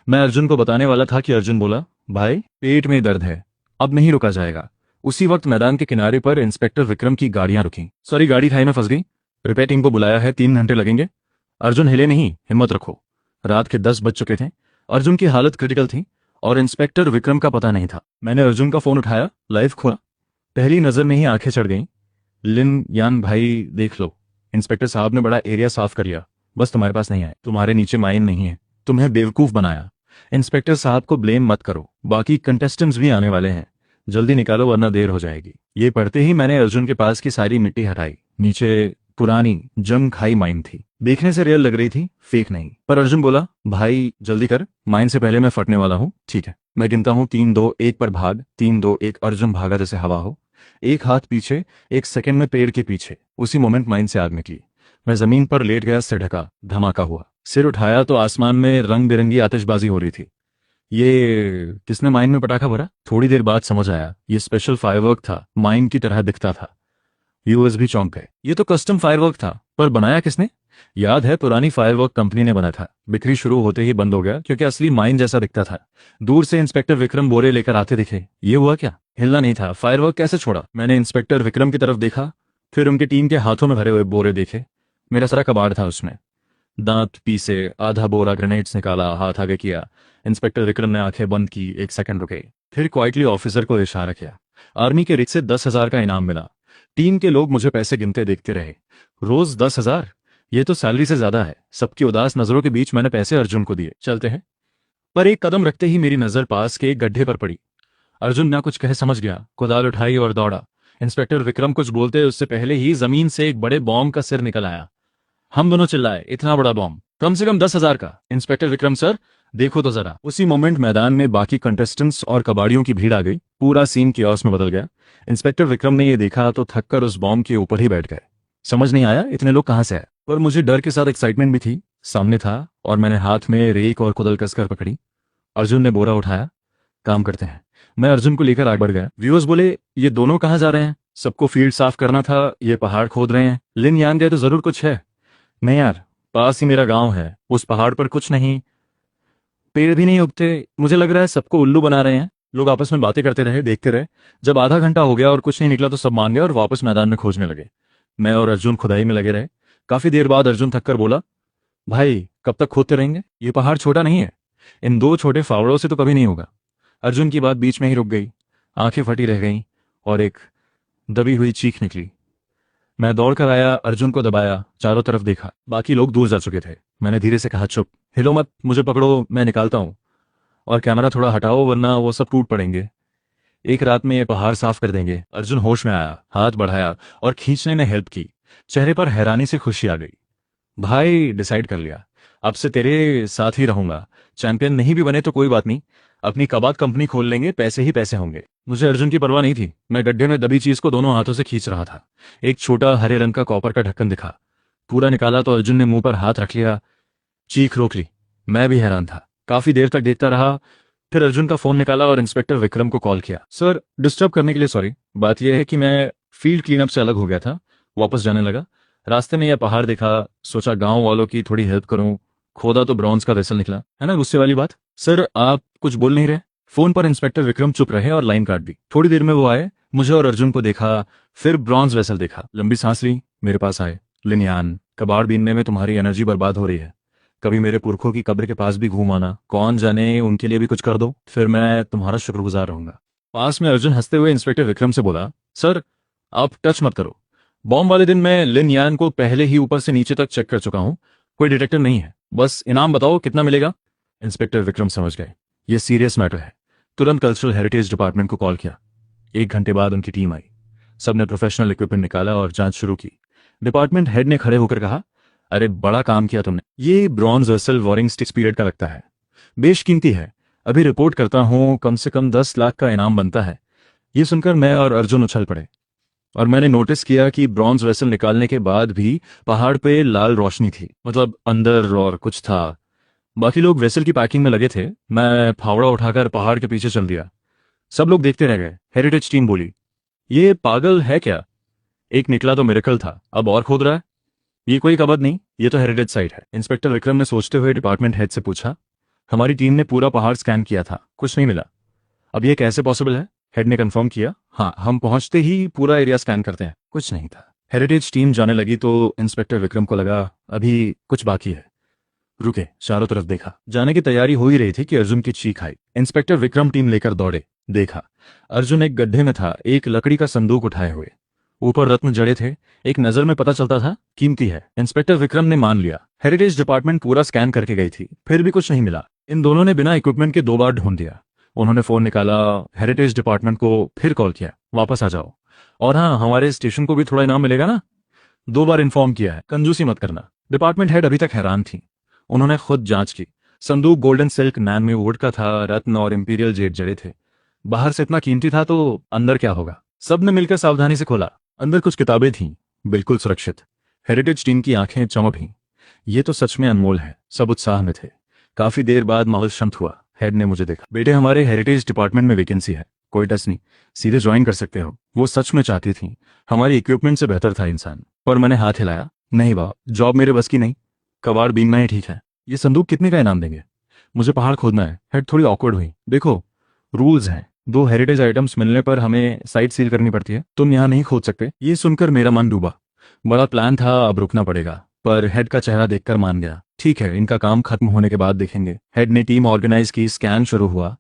S1: मैं अर्जुन को बताने वाला था कि अर्जुन बोला, भाई पेट में दर्द है, अब नहीं रुका जाएगा। उसी वक्त मैदान के किनारे पर इंस्पेक्टर विक्रम की गाड़ियां रुकी। सॉरी, गाड़ी खाई में फंस गई। रिपेयर टीम को बुलाया है, 3 घंटे लगेंगे। अर्जुन हिले नहीं, हिम्मत रखो। रात के 10 बज चुके थे। अर्जुन की हालत क्रिटिकल थी और इंस्पेक्टर विक्रम का पता नहीं था। मैंने अर्जुन का फोन उठाया, लाइव खोला। पहली नजर में ही आंखें चढ़ गईं। लिन यान भाई देख लो, इंस्पेक्टर साहब ने बड़ा एरिया साफ कर लिया, बस तुम्हारे पास नहीं आए। तुम्हारे नीचे माइन नहीं है, तुम्हें बेवकूफ बनाया। इंस्पेक्टर साहब को ब्लेम मत करो, बाकी कंटेस्टेंट्स भी आने वाले हैं। जल्दी निकालो वरना देर हो जाएगी। ये पढ़ते ही मैंने अर्जुन के पास की सारी मिट्टी हटाई। नीचे पुरानी जंग खाई माइन थी, देखने से रियल लग रही थी, फेक नहीं। पर अर्जुन बोला, भाई जल्दी कर, माइन से पहले मैं फटने वाला हूँ। ठीक है, मैं गिनता हूँ, 3 2 1 पर भाग। 3 2 1, अर्जुन भागा जैसे हवा हो, एक हाथ पीछे, एक सेकंड में पेड़ के पीछे। उसी मोमेंट माइन से आग निकली, मैं जमीन पर लेट गया, सिर ढका, धमाका हुआ। सिर उठाया तो आसमान में रंग बिरंगी आतिशबाजी हो रही थी। ये किसने माइन में पटाखा भरा? थोड़ी देर बाद समझ आया, ये स्पेशल फायरवर्क था, माइन की तरह दिखता था। व्यूअर्स भी चौंक गए, ये तो कस्टम फायरवर्क था, पर बनाया किसने? याद है, पुरानी फायरवर्क कंपनी ने बनाया था। बिक्री शुरू होते ही बंद हो गया क्योंकि असली माइन जैसा दिखता था। दूर से इंस्पेक्टर विक्रम बोरे लेकर आते दिखे। ये हुआ क्या? हिलना नहीं था, फायरवर्क कैसे छोड़ा? मैंने इंस्पेक्टर विक्रम की तरफ देखा, फिर उनकी टीम के हाथों में भरे हुए बोरे देखे। मेरा सारा कबाड़ था उसमें। दांत पीसे, आधा बोरा ग्रेनेड्स निकाला, हाथ आगे किया। इंस्पेक्टर विक्रम ने आंखें बंद की, 1 सेकंड रुके, फिर क्वाइटली ऑफिसर को इशारा किया। आर्मी के रिच से 10,000 का इनाम मिला। टीम के लोग मुझे पैसे गिनते देखते रहे। रोज 10,000, ये तो सैलरी से ज्यादा है। सबकी उदास नजरों के बीच मैंने पैसे अर्जुन को दिए। चलते हैं। पर एक कदम रखते ही मेरी नजर पास के एक गड्ढे पर पड़ी। अर्जुन ना कुछ कहे समझ गया, कुदाल उठाई और दौड़ा। इंस्पेक्टर विक्रम कुछ बोलते उससे पहले ही जमीन से एक बड़े बॉम्ब का सिर निकल आया। हम दोनों चिल्लाए, इतना बड़ा बॉम्ब? कम से कम 10,000 का। इंस्पेक्टर विक्रम सर, देखो तो जरा। उसी मोमेंट मैदान में बाकी कंटेस्टेंट्स और कबाड़ियों की भीड़ आ गई। पूरा सीन कियोस्क में बदल गया। इंस्पेक्टर विक्रम ने ये देखा तो थककर उस बॉम्ब के ऊपर ही बैठ गए। समझ नहीं आया इतने लोग कहां से आए, पर मुझे डर के साथ एक्साइटमेंट भी थी। सामने था और मैंने हाथ में रेक और कुदल कसकर पकड़ी। अर्जुन ने बोरा उठाया, काम करते हैं। मैं अर्जुन को लेकर आगे बढ़ गया। व्यूअर्स बोले, ये दोनों कहां जा रहे हैं? सबको फील्ड साफ करना था, ये पहाड़ खोद रहे हैं। लिन यान गए तो जरूर कुछ है। नहीं यार, पास ही मेरा गांव है, उस पहाड़ पर कुछ नहीं, पेड़ भी नहीं उगते। मुझे लग रहा है सबको उल्लू बना रहे हैं। लोग आपस में बातें करते रहे, देखते रहे। जब आधा घंटा हो गया और कुछ नहीं निकला तो सब मान गए और वापस मैदान में खोजने लगे। मैं और अर्जुन खुदाई में लगे रहे। काफी देर बाद अर्जुन थककर बोला, भाई कब तक खोदते रहेंगे? ये पहाड़ छोटा नहीं है, इन 2 छोटे फावड़ों से तो कभी नहीं होगा। अर्जुन की बात बीच में ही रुक गई, आंखें फटी रह गईं और एक दबी हुई चीख निकली। मैं दौड़कर आया, अर्जुन को दबाया, चारों तरफ देखा। बाकी लोग दूर जा चुके थे। मैंने धीरे से कहा, चुप, हिलो मत, मुझे पकड़ो, मैं निकालता हूं। और कैमरा थोड़ा हटाओ वरना वो सब टूट पड़ेंगे। एक रात में ये पहाड़ साफ कर देंगे। अर्जुन होश में आया, हाथ बढ़ाया और खींचने में हेल्प की। चेहरे पर हैरानी से खुशी आ गई। भाई डिसाइड कर लिया, अब से तेरे साथ ही रहूंगा। चैंपियन नहीं भी बने तो कोई बात नहीं, अपनी कबाब कंपनी खोल लेंगे, पैसे ही पैसे होंगे। मुझे अर्जुन की परवाह नहीं थी। मैं गड्ढे में दबी चीज को दोनों हाथों से खींच रहा था। एक छोटा हरे रंग का कॉपर का ढक्कन दिखा। पूरा निकाला तो अर्जुन ने मुंह पर हाथ रख लिया, चीख रोक ली। मैं भी हैरान था, काफी देर तक देखता रहा। फिर अर्जुन का फोन निकाला और इंस्पेक्टर विक्रम को कॉल किया। सर, डिस्टर्ब करने के लिए सॉरी। बात यह है कि मैं फील्ड क्लीनअप से अलग हो गया था, वापस जाने लगा। रास्ते में यह पहाड़ देखा, सोचा गांव वालों की थोड़ी हेल्प करूं। खोदा तो ब्रॉन्ज का वेसल निकला। है ना गुस्से वाली बात? सर आप कुछ बोल नहीं रहे? फोन पर इंस्पेक्टर विक्रम चुप रहे और लाइन काट दी। थोड़ी देर में वो आए, मुझे और अर्जुन को देखा, फिर ब्रॉन्ज वेसल देखा। लंबी सांस ली, मेरे पास आए। लिनयान, कबाड़ बीनने में तुम्हारी एनर्जी बर्बाद हो रही है, कभी मेरे पुरखों की कब्र के पास भी घूम आना, कौन जाने उनके लिए भी कुछ कर दो, फिर मैं तुम्हारा शुक्रगुजार रहूंगा। पास में अर्जुन हंसते हुए इंस्पेक्टर विक्रम से बोला, सर आप टच मत करो। बॉम्ब वाले दिन मैं लिन यान को पहले ही ऊपर से नीचे तक चेक कर चुका हूं, कोई डिटेक्टर नहीं है। बस इनाम बताओ कितना मिलेगा? इंस्पेक्टर विक्रम समझ गए, ये सीरियस मैटर है। तुरंत कल्चरल हेरिटेज डिपार्टमेंट को कॉल किया। 1 घंटे बाद उनकी टीम आई। सबने प्रोफेशनल इक्विपमेंट निकाला और जांच शुरू की। डिपार्टमेंट हेड ने खड़े होकर कहा, अरे बड़ा काम किया तुमने। ये bronze vessel warring sticks period का लगता है, बेशकीमती है। अभी रिपोर्ट करता हूं, कम से कम 10 लाख का इनाम बनता है। ये सुनकर मैं और अर्जुन उछल पड़े और मैंने नोटिस किया कि ब्रॉन्ज वेसल निकालने के बाद भी पहाड़ पे लाल रोशनी थी, मतलब अंदर और कुछ था। बाकी लोग वेसल की पैकिंग में लगे थे। मैं फावड़ा उठाकर पहाड़ के पीछे चल दिया। सब लोग देखते रह गए। हेरिटेज टीम बोली, ये पागल है क्या? एक निकला तो मिरेकल था, अब और खोद रहा है। ये कोई कबद नहीं, ये तो हेरिटेज साइट है। इंस्पेक्टर विक्रम ने सोचते हुए डिपार्टमेंट हेड से पूछा, हमारी टीम ने पूरा पहाड़ स्कैन किया था, कुछ नहीं मिला। अब ये कैसे पॉसिबल है? हेड ने कंफर्म किया, हाँ हम पहुंचते ही पूरा एरिया स्कैन करते हैं, कुछ नहीं था। हेरिटेज टीम जाने लगी तो इंस्पेक्टर विक्रम को लगा अभी कुछ बाकी है। रुके, चारों तरफ देखा। जाने की तैयारी हो ही रही थी कि अर्जुन की चीख आई। इंस्पेक्टर विक्रम टीम लेकर दौड़े। देखा, अर्जुन एक गड्ढे में था, एक लकड़ी का संदूक उठाए हुए। ऊपर रत्न जड़े थे। एक नजर में पता चलता था कीमती है। इंस्पेक्टर विक्रम ने मान लिया। हेरिटेज डिपार्टमेंट पूरा स्कैन करके गई थी, फिर भी कुछ नहीं मिला। इन दोनों ने बिना इक्विपमेंट के 2 बार ढूंढ दिया। उन्होंने फोन निकाला, हेरिटेज डिपार्टमेंट को फिर कॉल किया, वापस आ जाओ। और हाँ, हमारे स्टेशन को भी थोड़ा इनाम मिलेगा ना। 2 बार इन्फॉर्म किया है, कंजूसी मत करना। डिपार्टमेंट हेड अभी तक हैरान थी। उन्होंने खुद जांच की। संदूक गोल्डन सिल्क नैन में वुड का था, रत्न और इंपीरियल जेड जड़े थे। बाहर से इतना कीमती था तो अंदर क्या होगा? सबने मिलकर सावधानी से खोला। अंदर कुछ किताबें थीं, बिल्कुल सुरक्षित। हेरिटेज टीम की आंखें चमक उठीं। ये तो सच में अनमोल है। सब उत्साह में थे। काफी देर बाद माहौल शांत हुआ। हेड ने मुझे देखा। बेटे, हमारे हेरिटेज डिपार्टमेंट में वैकेंसी है, कोई टस नहीं, सीधे ज्वाइन कर सकते हो। वो सच में चाहती थी। हमारी इक्विपमेंट से बेहतर था इंसान, पर मैंने हाथ हिलाया। नहीं बाप, जॉब मेरे बस की नहीं, कबाड़ बीनना ही ठीक है। ये संदूक कितने का इनाम देंगे? मुझे पहाड़ खोदना है। हेड थोड़ी ऑकवर्ड हुई। देखो, रूल्स हैं, 2 हेरिटेज आइटम्स मिलने पर हमें साइट सील करनी पड़ती है। तुम यहाँ नहीं खोद सकते। ये सुनकर मेरा मन डूबा। बड़ा प्लान था, अब रुकना पड़ेगा। पर हेड का चेहरा देखकर मान गया। ठीक है, इनका काम खत्म होने के बाद देखेंगे। हेड ने टीम ऑर्गेनाइज की। स्कैन शुरू हुआ।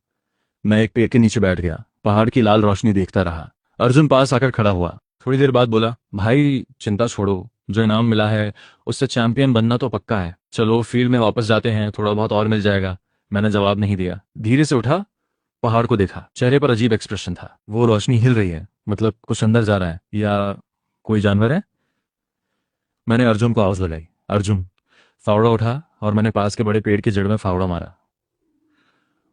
S1: मैं एक पेड़ के नीचे बैठ गया, पहाड़ की लाल रोशनी देखता रहा। अर्जुन पास आकर खड़ा हुआ। थोड़ी देर बाद बोला, भाई चिंता छोड़ो, जो इनाम मिला है उससे चैंपियन बनना तो पक्का है। चलो फील्ड में वापस जाते हैं, थोड़ा बहुत और मिल जाएगा। मैंने जवाब नहीं दिया। धीरे से उठा, पहाड़ को देखा। चेहरे पर अजीब एक्सप्रेशन था। वो रोशनी हिल रही है, मतलब कुछ अंदर जा रहा है, या कोई जानवर है? मैंने अर्जुन को आवाज लगाई। अर्जुन। फावड़ा उठा और मैंने पास के बड़े पेड़ की जड़ में फावड़ा मारा।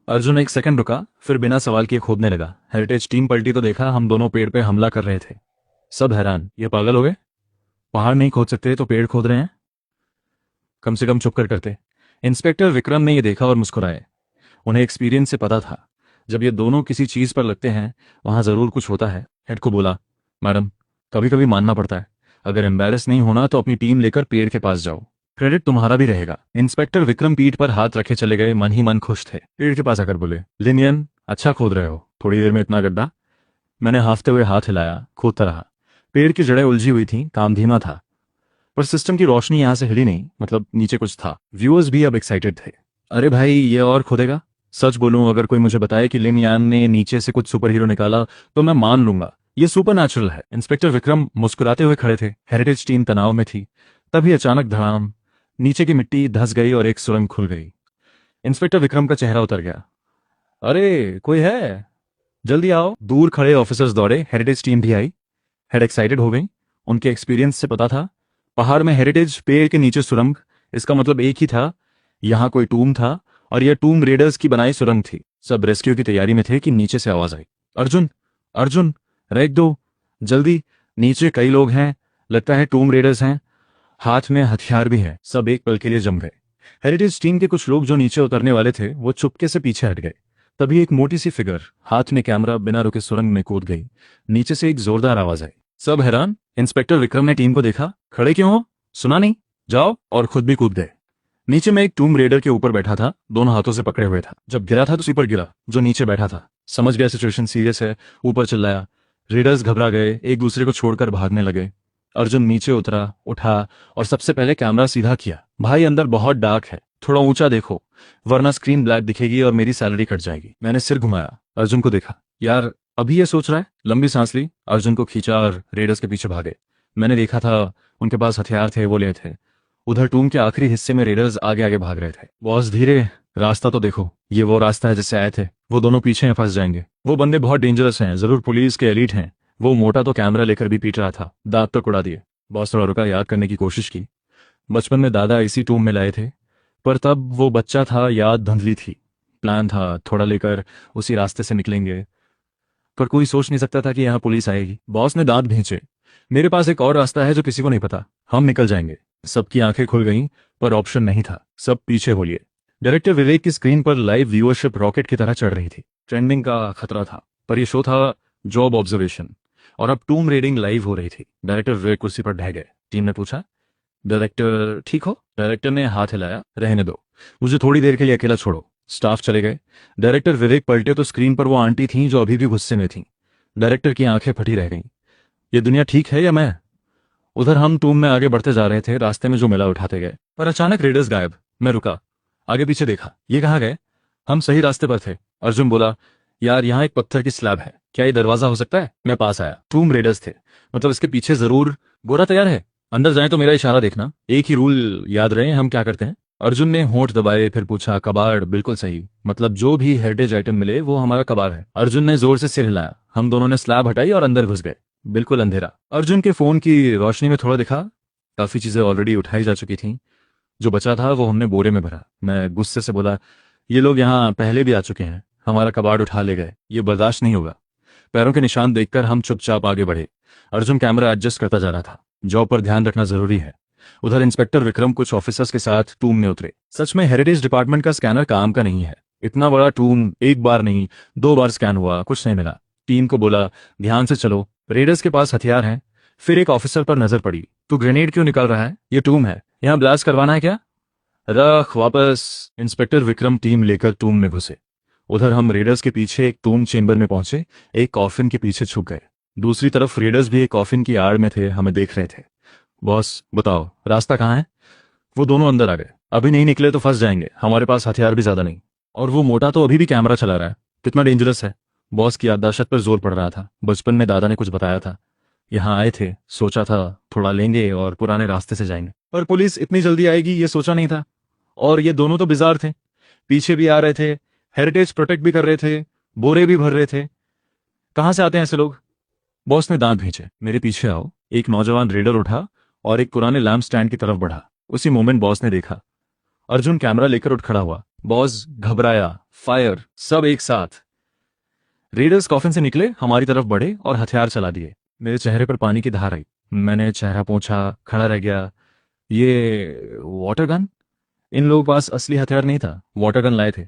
S1: अर्जुन एक सेकंड रुका, फिर बिना सवाल किए खोदने लगा। हेरिटेज टीम पलटी तो देखा, हम दोनों पेड़ पे हमला कर रहे थे। सब हैरान, ये पागल हो गए? पहाड़ नहीं खोद सकते तो पेड़ खोद रहे हैं? कम से कम चुप कर करते। इंस्पेक्टर विक्रम ने ये देखा और मुस्कुराए। उन्हें एक्सपीरियंस से पता था, जब ये दोनों किसी चीज पर लगते हैं वहां जरूर कुछ होता है। हेड को बोला, मैडम, कभी कभी मानना पड़ता है। अगर एम्बेरस नहीं होना तो अपनी टीम लेकर पेड़ के पास जाओ, क्रेडिट तुम्हारा भी रहेगा। इंस्पेक्टर विक्रम पीठ पर हाथ रखे चले गए, मन ही मन खुश थे। पेड़ के पास आकर बोले, लिनियन, अच्छा खोद रहे हो, थोड़ी देर में इतना गड्ढा? मैंने हाफते हुए हाथ हिलाया, खोदता रहा। पेड़ की जड़ें उलझी हुई थी, काम धीमा था, पर सिस्टम की रोशनी यहां से हिली नहीं, मतलब नीचे कुछ था। व्यूअर्स भी अब एक्साइटेड थे। अरे भाई, ये और खोदेगा? सच बोलूं, अगर कोई मुझे बताए कि लिन यान ने नीचे से कुछ सुपर हीरो निकाला तो मैं मान लूंगा, ये सुपर नेचुरल है। इंस्पेक्टर विक्रम मुस्कुराते हुए खड़े थे। हेरिटेज टीम तनाव में थी। तभी अचानक धड़ाम, नीचे की मिट्टी धंस गई और एक सुरंग खुल गई। इंस्पेक्टर विक्रम का चेहरा उतर गया। अरे कोई है, जल्दी आओ। दूर खड़े ऑफिसर्स दौड़े, हेरिटेज टीम भी आई। हेड एक्साइटेड हो गई। उनके एक्सपीरियंस से पता था, पहाड़ में हेरिटेज, पेड़ के नीचे सुरंग, इसका मतलब एक ही था, यहां कोई टूम था और यह टूम रेडर्स की बनाई सुरंग थी। सब रेस्क्यू की तैयारी में थे कि नीचे से आवाज आई, अर्जुन, अर्जुन, रैक दो, जल्दी, नीचे कई लोग हैं, लगता है टूम रेडर्स हैं, हाथ में हथियार भी है। सब एक पल के लिए जम गए। हेरिटेज टीम के कुछ लोग जो नीचे उतरने वाले थे वो चुपके से पीछे हट गए। तभी एक मोटी सी फिगर, हाथ में कैमरा, बिना रुके सुरंग में कूद गई। नीचे से एक जोरदार आवाज आई। सब हैरान। इंस्पेक्टर विक्रम ने टीम को देखा। खड़े क्यों हो, सुना नहीं? जाओ, और खुद भी कूद गए। नीचे में एक टूम रेडर के ऊपर बैठा था, दोनों हाथों से पकड़े हुए था। जब गिरा था तो उसी पर गिरा जो नीचे बैठा था। समझ गया सिचुएशन सीरियस है, ऊपर चिल्लाया। रेडर्स घबरा गए, एक दूसरे को छोड़कर भागने लगे। अर्जुन नीचे उतरा, उठा और सबसे पहले कैमरा सीधा किया। भाई, अंदर बहुत डार्क है, थोड़ा ऊंचा देखो, वरना स्क्रीन ब्लैक दिखेगी और मेरी सैलरी कट जाएगी। मैंने सिर घुमाया, अर्जुन को देखा। यार, अभी ये सोच रहा है? लंबी सांस ली, अर्जुन को खींचा और रेडर्स के पीछे भागे। मैंने देखा था, उनके पास हथियार थे, वो ले थे। उधर टूम के आखिरी हिस्से में रेडर्स आगे आगे भाग रहे थे। बॉस, धीरे, रास्ता तो देखो, ये वो रास्ता है जिससे आए थे। वो दोनों पीछे फंस जाएंगे। वो बंदे बहुत डेंजरस हैं, जरूर पुलिस के एलीट हैं। वो मोटा तो कैमरा लेकर भी पीट रहा था, दांत तक उड़ा दिए। बॉस थोड़ा रुका, याद करने की कोशिश की। बचपन में दादा इसी टूम में लाए थे, पर तब वो बच्चा था, याद धुंधली थी। प्लान था, थोड़ा लेकर उसी रास्ते से निकलेंगे, पर कोई सोच नहीं सकता था कि यहाँ पुलिस आएगी। बॉस ने दांत भींचे। मेरे पास एक और रास्ता है जो किसी को नहीं पता, हम निकल जाएंगे। सबकी आंखें खुल गईं, पर ऑप्शन नहीं था। सब पीछे हो लिए। डायरेक्टर विवेक की स्क्रीन पर लाइव व्यूअरशिप रॉकेट की तरह चढ़ रही थी। ट्रेंडिंग का खतरा था, पर यह शो था जॉब ऑब्जर्वेशन, और अब टूम रेडिंग लाइव हो रही थी। डायरेक्टर विवेक कुर्सी पर ढह गए। टीम ने पूछा, डायरेक्टर ठीक हो? डायरेक्टर ने हाथ हिलाया, रहने दो, मुझे थोड़ी देर के लिए अकेला छोड़ो। स्टाफ चले गए। डायरेक्टर विवेक पलटे तो स्क्रीन पर वो आंटी थीं जो अभी भी गुस्से में थीं। डायरेक्टर की आंखें फटी रह गईं। ये दुनिया ठीक है या मैं? उधर हम टूम में आगे बढ़ते जा रहे थे, रास्ते में जो मिला उठाते गए, पर अचानक रेडर्स गायब। मैं रुका, आगे पीछे देखा। ये कहाँ गए? हम सही रास्ते पर थे। अर्जुन बोला, यार, यहाँ एक पत्थर की स्लैब है, क्या ये दरवाजा हो सकता है? मैं पास आया। टूम रेडर्स थे, मतलब इसके पीछे जरूर। गोरा तैयार है, अंदर जाए तो मेरा इशारा देखना। एक ही रूल याद रहे, हम क्या करते हैं? अर्जुन ने होंठ दबाए, फिर पूछा, कबाड़, बिल्कुल सही, मतलब जो भी हेरिटेज आइटम मिले वो हमारा कबाड़ है। अर्जुन ने जोर से सिर हिलाया। हम दोनों ने स्लैब हटाई और अंदर घुस गए। बिल्कुल अंधेरा। अर्जुन के फोन की रोशनी में थोड़ा दिखा, काफ़ी चीज़ें ऑलरेडी उठाई जा चुकी थीं। जो बचा था वो हमने बोरे में भरा। मैं गुस्से से बोला, ये लोग यहाँ पहले भी आ चुके हैं, हमारा कबाड़ उठा ले गए, ये बर्दाश्त नहीं होगा। पैरों के निशान देखकर हम चुपचाप आगे बढ़े। अर्जुन कैमरा एडजस्ट करता जा रहा था। जॉब पर ध्यान रखना जरूरी है। उधर इंस्पेक्टर विक्रम कुछ ऑफिसर्स के साथ टूम में उतरे। सच में हेरिटेज डिपार्टमेंट का स्कैनर काम का नहीं है। इतना बड़ा टूम एक बार नहीं 2 बार स्कैन हुआ, कुछ नहीं मिला। टीम को बोला, ध्यान से चलो, रेडर्स के पास हथियार हैं। फिर एक ऑफिसर पर नजर पड़ी। तू ग्रेनेड क्यों निकाल रहा है? ये टूम है, यहाँ ब्लास्ट करवाना है क्या? रख वापस। इंस्पेक्टर विक्रम टीम लेकर टूम में घुसे। उधर हम रेडर्स के पीछे एक टूम चेंबर में पहुंचे, एक कॉफिन के पीछे छुप गए। दूसरी तरफ रेडर्स भी एक कॉफिन की आड़ में थे, हमें देख रहे थे। बॉस बताओ रास्ता कहाँ है? वो दोनों अंदर आ गए। अभी नहीं निकले तो फंस जाएंगे, हमारे पास हथियार भी ज्यादा नहीं। और वो मोटा तो अभी भी कैमरा चला रहा है, कितना डेंजरस है। बॉस की याददाश्त पर जोर पड़ रहा था। बचपन में दादा ने कुछ बताया था। यहाँ आए थे, सोचा था थोड़ा लेंगे और पुराने रास्ते से जाएंगे, पर पुलिस इतनी जल्दी आएगी ये सोचा नहीं था। और ये दोनों तो बिजार थे, पीछे भी आ रहे थे, हेरिटेज प्रोटेक्ट भी कर रहे थे, बोरे भी भर रहे थे। कहाँ से आते हैं ऐसे लोग? बॉस ने दांत भींचे। मेरे पीछे आओ। एक नौजवान रेडर उठा और एक पुराने लैंप स्टैंड की तरफ बढ़ा। उसी मोमेंट बॉस ने देखा, अर्जुन कैमरा लेकर उठ खड़ा हुआ। बॉस घबराया, फायर, सब एक साथ। रेडर्स कॉफिन से निकले, हमारी तरफ बढ़े और हथियार चला दिए। मेरे चेहरे पर पानी की धार आई। मैंने चेहरा पोंछा, खड़ा रह गया। ये वाटर गन? इन लोगों के पास असली हथियार नहीं था, वाटर गन लाए थे।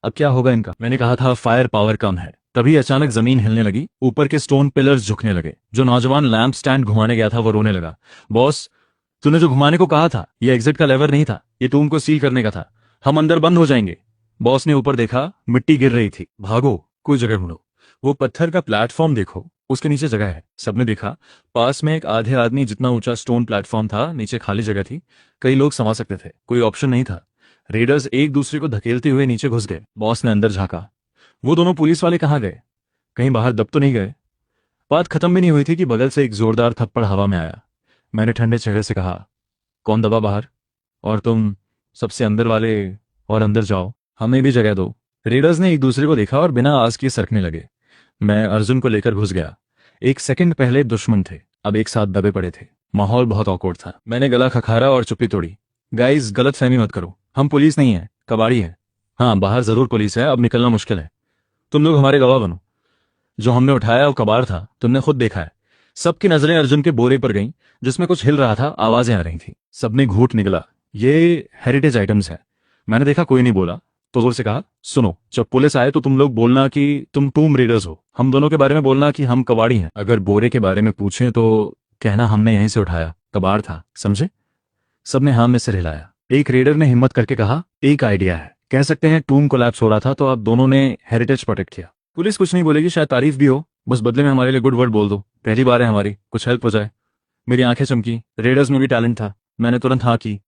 S1: अब क्या होगा इनका? मैंने कहा था फायर पावर कम है। तभी अचानक जमीन हिलने लगी, ऊपर के स्टोन पिलर्स झुकने लगे। जो नौजवान लैंप स्टैंड घुमाने गया था वो रोने लगा। बॉस, तूने जो घुमाने को कहा था, ये एग्जिट का लेवर नहीं था, ये टूम को सील करने का था। हम अंदर बंद हो जाएंगे। बॉस ने ऊपर देखा, मिट्टी गिर रही थी। भागो, कोई जगह ढूंढो। वो पत्थर का प्लेटफॉर्म देखो, उसके नीचे जगह है। सबने देखा, पास में एक आधे आदमी जितना ऊंचा स्टोन प्लेटफॉर्म था, नीचे खाली जगह थी। कई लोग समा सकते थे, कोई ऑप्शन नहीं था। रेडर्स एक दूसरे को धकेलते हुए नीचे घुस गए। बॉस ने अंदर झांका। वो दोनों पुलिस वाले कहाँ गए? कहीं बाहर दब तो नहीं गए? बात खत्म भी नहीं हुई थी कि बगल से एक जोरदार थप्पड़ हवा में आया। मैंने ठंडे चेहरे से कहा, कौन दबा बाहर? और तुम सबसे अंदर वाले, और अंदर जाओ, हमें भी जगह दो। रेडर्स ने एक दूसरे को देखा और बिना आस किए सरकने लगे। मैं अर्जुन को लेकर घुस गया। एक सेकंड पहले दुश्मन थे, अब एक साथ दबे पड़े थे। माहौल बहुत ऑकवर्ड था। मैंने गला खखारा और चुप्पी तोड़ी। गाइस, गलत फहमी मत करो, हम पुलिस नहीं है, कबाड़ी है। हाँ, बाहर जरूर पुलिस है, अब निकलना मुश्किल है। तुम लोग हमारे गवाह बनो। जो हमने उठाया वो कबाड़ था, तुमने खुद देखा है। सबकी नजरें अर्जुन के बोरे पर गईं, जिसमें कुछ हिल रहा था, आवाजें आ रही थी। सबने घूंट निकला, ये हेरिटेज आइटम्स है। मैंने देखा कोई नहीं बोला, तो जोर से कहा, सुनो, जब पुलिस आए तो तुम लोग बोलना कि तुम टूम रेडर्स हो। हम दोनों के बारे में बोलना कि हम कबाड़ी हैं। अगर बोरे के बारे में पूछें तो कहना हमने यहीं से उठाया, कबाड़ था, समझे? सबने हाँ में सिर हिलाया। एक रेडर ने हिम्मत करके कहा, एक आइडिया है। कह सकते हैं टूम कोलैप्स हो रहा था तो आप दोनों ने हेरिटेज प्रोटेक्ट किया। पुलिस कुछ नहीं बोलेगी, शायद तारीफ भी हो, बस बदले में हमारे लिए गुड वर्ड बोल दो। पहली बार है हमारी, कुछ हेल्प हो जाए। मेरी आंखें चमकी। रेडर्स में भी टैलेंट था। मैंने तुरंत हाँ की।